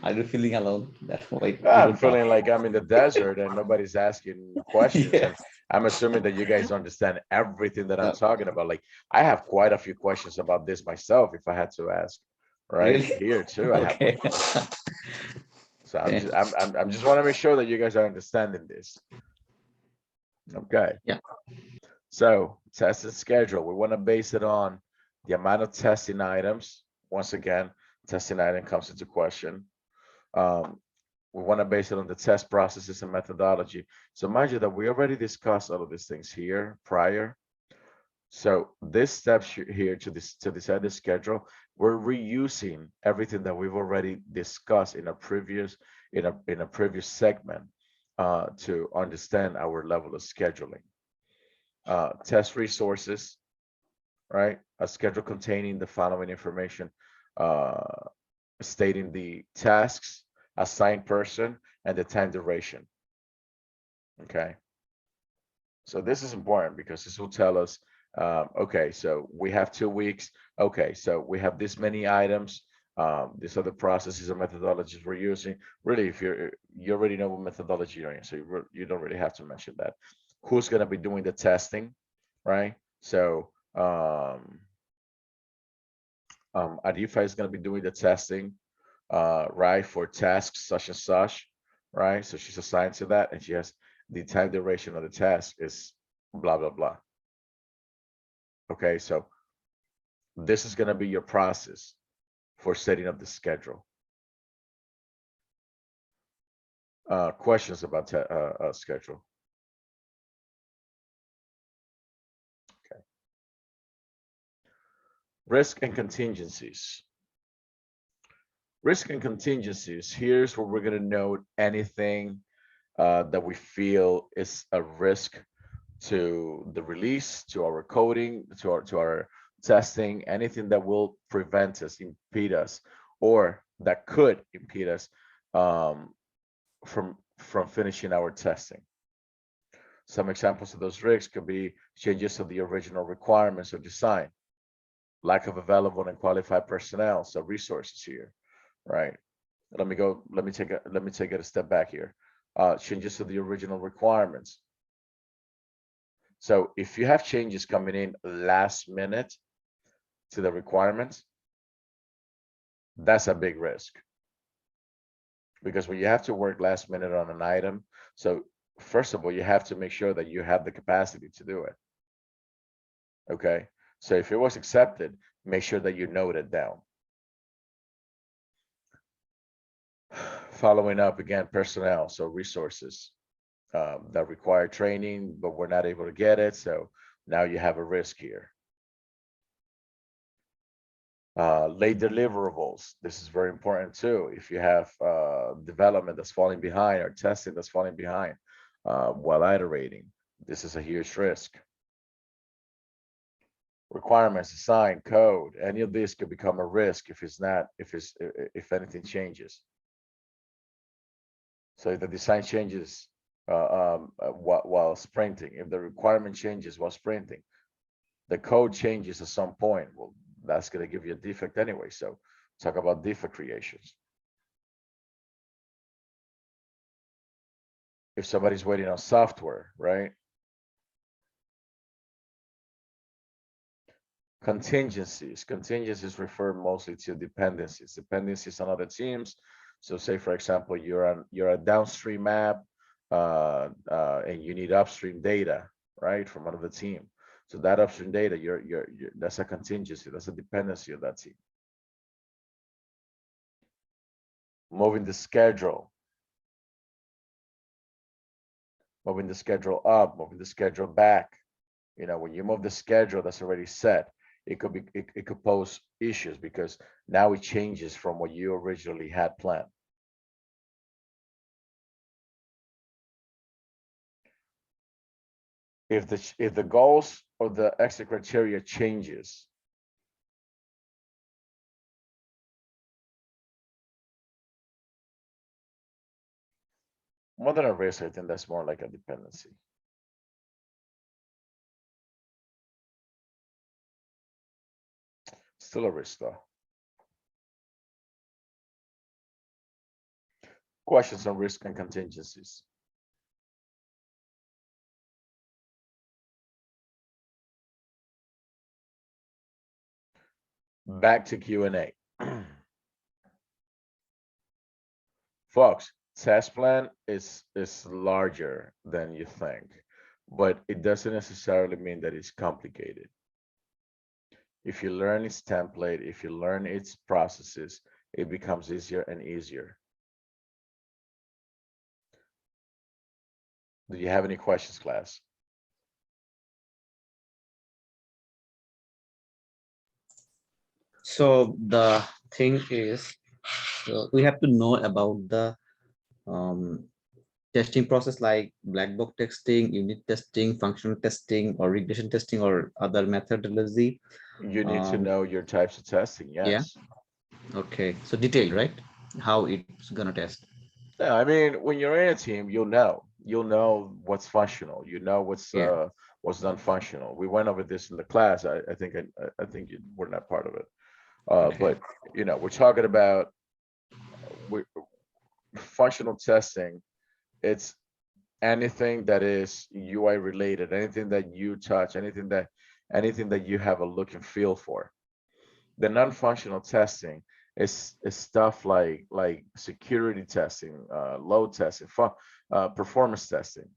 Are you feeling alone? That's like you I'm don't talk. feeling like I'm in the desert and nobody's asking questions. Yeah. And I'm assuming that you guys understand everything that I'm No, talking about. Like I have quite a few questions about this myself if I had to ask. Right really? here too. I have Okay. like, so I'm Okay. just I'm just want to make sure that you guys are understanding this. Okay. Yeah. So test and schedule. We want to base it on the amount of testing items. Once again, testing item comes into question. We want to base it on the test processes and methodology. So mind you that we already discussed all of these things here prior. So this step here to decide the schedule, we're reusing everything that we've already discussed in a previous segment to understand our level of scheduling. Test resources, right? A schedule containing the following information, stating the tasks, assigned person, and the time duration. Okay. So this is important because this will tell us, okay, so we have 2 weeks. Okay, so we have this many items. These are the processes and methodologies we're using. Really, if you already know what methodology you're in, so you don't really have to mention that. Who's going to be doing the testing, right? So Adifa is going to be doing the testing, right, for tasks such and such, right? So she's assigned to that, and she has the time duration of the task is blah, blah, blah. Okay, so this is going to be your process for setting up the schedule. Questions about schedule? Okay. Risk and contingencies. Risk and contingencies. Here's where we're going to note anything that we feel is a risk to the release, to our coding, to our testing, anything that will prevent us, impede us, or that could impede us from finishing our testing. Some examples of those risks could be changes to the original requirements of design, lack of available and qualified personnel, so resources here, right? Let me take it a step back here. Changes to the original requirements. So if you have changes coming in last minute to the requirements, that's a big risk. Because when you have to work last minute on an item, so first of all, you have to make sure that you have the capacity to do it. Okay, so if it was accepted, make sure that you note it down. Following up again, personnel, so resources that require training, but we're not able to get it. So now you have a risk here. Late deliverables. This is very important too. If you have development that's falling behind or testing that's falling behind while iterating, this is a huge risk. Requirements, assigned code, any of this could become a risk if anything changes. So if the design changes while sprinting, if the requirement changes while sprinting, the code changes at some point, well, that's going to give you a defect anyway. So talk about defect creations. If somebody's waiting on software, right? Contingencies refer mostly to dependencies on other teams. So say, for example, you're a downstream app and you need upstream data, right, from another team. So that upstream data, that's a contingency, that's a dependency of that team. Moving the schedule. Moving the schedule up, moving the schedule back. You know, when you move the schedule that's already set, it could pose issues because now it changes from what you originally had planned. If the goals or the exit criteria changes, More than a risk, I think that's more like a dependency. Still a risk though. Questions on risk and contingencies. Back to Q&A. Folks, test plan is larger than you think, but it doesn't necessarily mean that it's complicated. If you learn its template, if you learn its processes, it becomes easier and easier. Do you have any questions, class? So the thing is, we have to know about the testing process like black box testing, unit testing, functional testing, or regression testing, or other methodology. You need to know your types of testing, Yeah. yes. Okay, so detailed, right? How it's gonna test. Yeah, I mean, when you're in a team, you'll know what's functional, you know Yeah. what's non-functional. We went over this in the class. I think I think you were not part of it. Okay. But you know, we're talking about functional testing. It's anything that is UI related, anything that you touch, anything that you have a look and feel for. The non-functional testing is stuff like security testing, load testing, performance testing.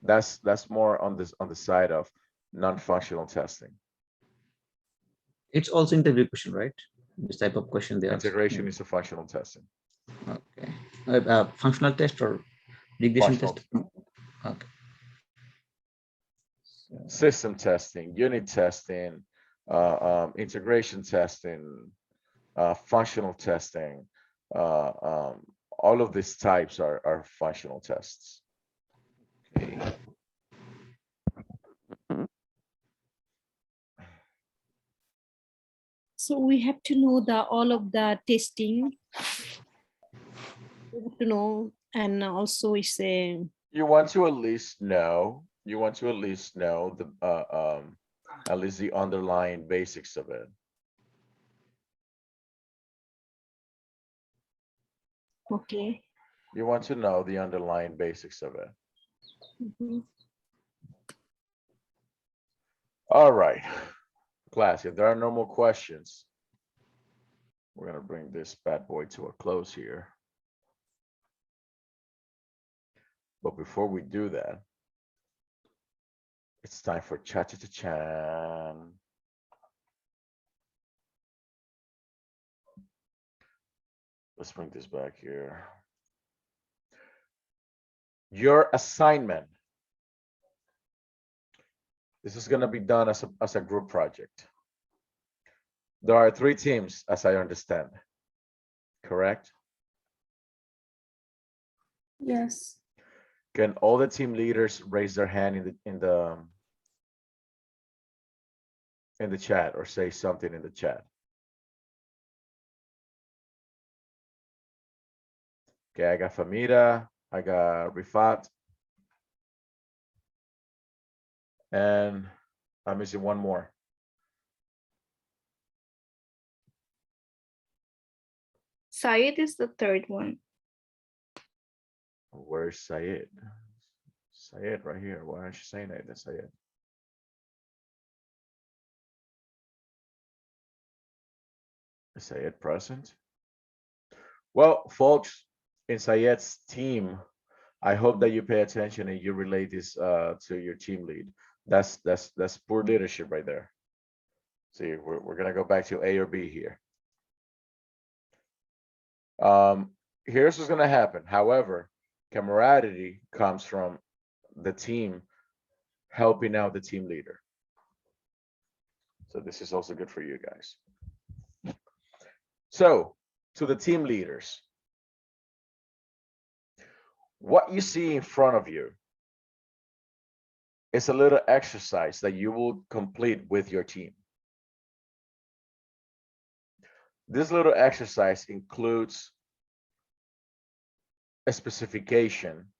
That's more on the side of non-functional testing. It's also interview question, right? This type of question they ask. Integration is a functional testing. Okay. Functional test or regression Functional. test? Okay. System testing, unit testing, integration testing, functional testing. All of these types are functional tests. Okay. So we have to know all of the testing. We have to know, and also it's a. You want to at least know. You want to at least know the at least the underlying basics of it. Okay. You want to know the underlying basics of it. Mhm. All right, class, if there are no more questions, we're gonna bring this bad boy to a close here. But before we do that, it's time for cha-cha-cha-chan. Let's bring this back here. Your assignment. This is gonna be done as a group project. There are 3 teams, as I understand, correct? Yes. Can all the team leaders raise their hand in the chat or say something in the chat? Okay, I got Famida, I got Rifat, and I'm missing one more. Syed is the third one. Where's Syed? Syed right here. Why aren't you saying that? That's Syed. Is Syed present? Well, folks, in Syed's team, I hope that you pay attention and you relate this to your team lead. That's poor leadership right there. See, we're gonna go back to A or B here. Here's what's gonna happen. However, camaraderie comes from the team helping out the team leader. So this is also good for you guys. So to the team leaders, what you see in front of you is a little exercise that you will complete with your team. This little exercise includes a specification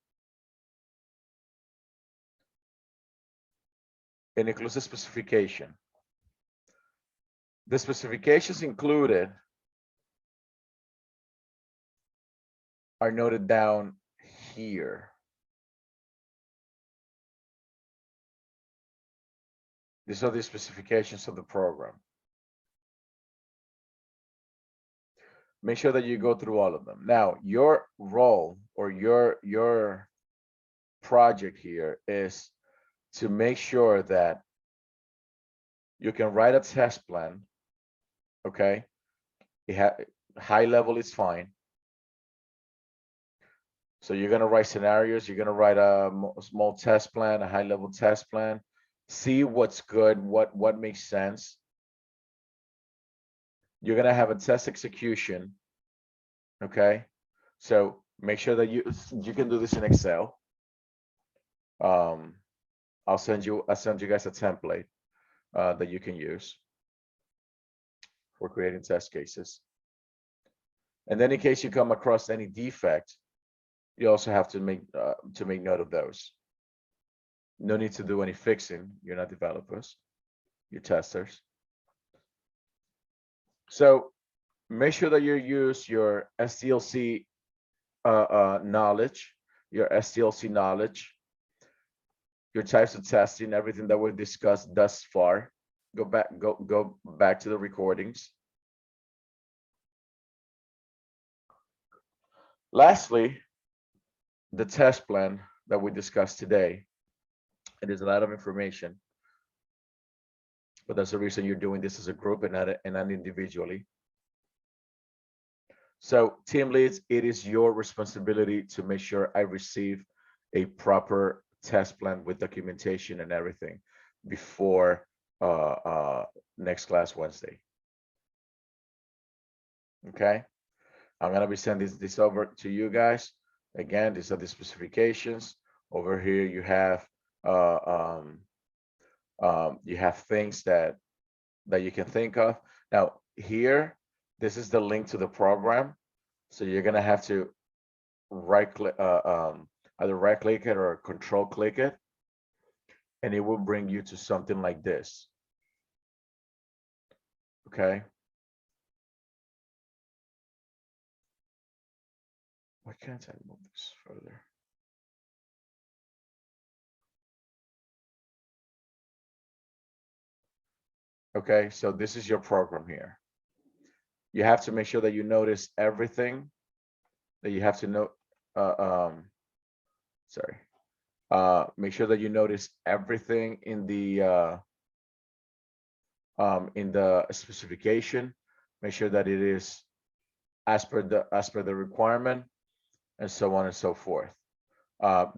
It includes a specification. The specifications included are noted down here. These are the specifications of the program. Make sure that you go through all of them. Now, your role or your project here is to make sure that you can write a test plan. Okay, high level is fine. So you're gonna write scenarios. You're gonna write a small test plan, a high level test plan. See what's good, what makes sense. You're gonna have a test execution. Okay, so make sure that you can do this in Excel. I'll send you guys a template that you can use for creating test cases. And then in case you come across any defect, you also have to make note of those. No need to do any fixing. You're not developers, you're testers. So make sure that you use your STLC knowledge, your STLC knowledge, your types of testing, everything that we've discussed thus far. Go back to the recordings. Lastly, the test plan that we discussed today. It is a lot of information, but that's the reason you're doing this as a group and not individually. So team leads, it is your responsibility to make sure I receive a proper test plan with documentation and everything before next class Wednesday. Okay, I'm gonna be sending this over to you guys. Again, these are the specifications. Over here you have things that you can think of. Now here, this is the link to the program. So you're gonna have to right click, either right click it or control click it, and it will bring you to something like this. Okay. Why can't I move this further? Okay, so this is your program here. You have to make sure that you notice everything that you have to know. Make sure that you notice everything in the specification. Make sure that it is as per the requirement, and so on and so forth.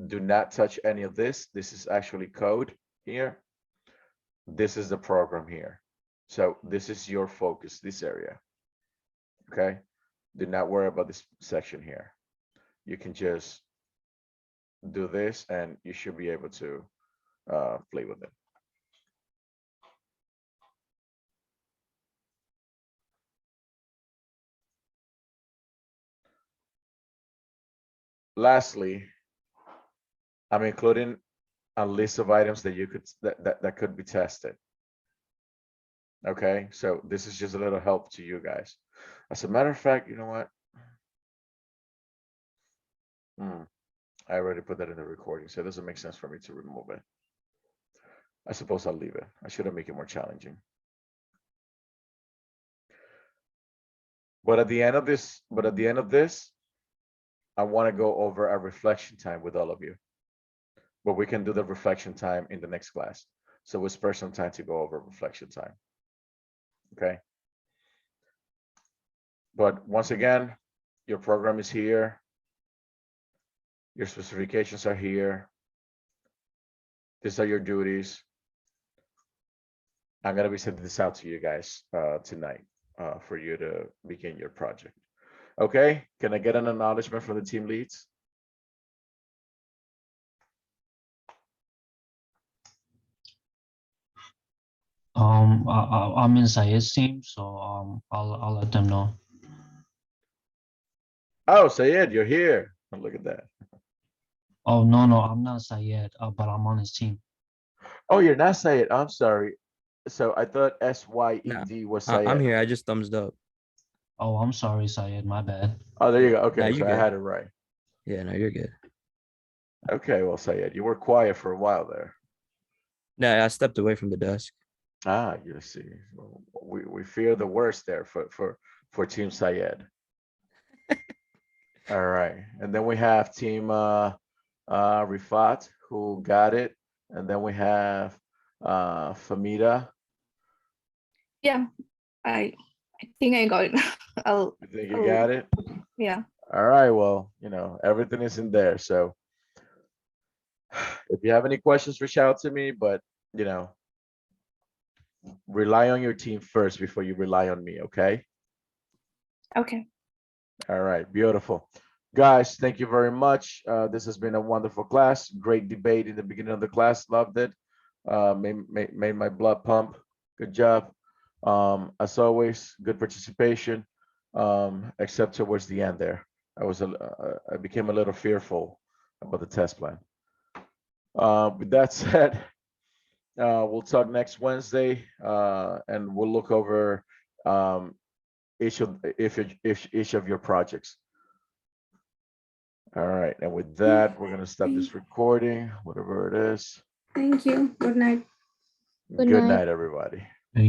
Do not touch any of this. This is actually code here. This is the program here. So this is your focus, this area. Okay, do not worry about this section here. You can just do this and you should be able to play with it. Lastly, I'm including a list of items that you could that could be tested. Okay, so this is just a little help to you guys. As a matter of fact, you know what? I already put that in the recording, so it doesn't make sense for me to remove it. I suppose I'll leave it. I should have made it more challenging. But at the end of this, I want to go over a reflection time with all of you. But we can do the reflection time in the next class. So we'll spare some time to go over reflection time. Okay. But once again, your program is here. Your specifications are here. These are your duties. I'm going to be sending this out to you guys tonight for you to begin your project. Okay, can I get an acknowledgement from the team leads? I'm in Sayed's team, so I'll let them know. Oh, Sayed, you're here. Oh, look at that. Oh no, I'm not Sayed, but I'm on his team. Oh, you're not Syed. I'm sorry. So I thought SYED was I'm Syed. here. I just thumbs up. Oh, I'm sorry, Syed. My bad. Oh, there you go. Nah, Okay, you so I good. had it right. Yeah, no, you're good. Okay, well, Syed, you were quiet for a while there. Nah, I stepped away from the desk. Ah, you see, we fear the worst there for Team Syed. All right, and then we have Team Rifat who got it, and then we have Famida. Yeah, I think I got it. I'll, I think you I'll got it. yeah. All right, well, everything is in there. So if you have any questions, reach out to me, but you know, rely on your team first before you rely on me, okay? Okay. All right, beautiful. Guys, thank you very much. This has been a wonderful class. Great debate in the beginning of the class. Loved it. Made my blood pump. Good job. As always, good participation. Except towards the end there. I became a little fearful about the test plan. With that said, we'll talk next Wednesday, and we'll look over each of your projects. All right, and with that, we're gonna stop this recording, whatever it is. Thank you. Good night. Good night, everybody.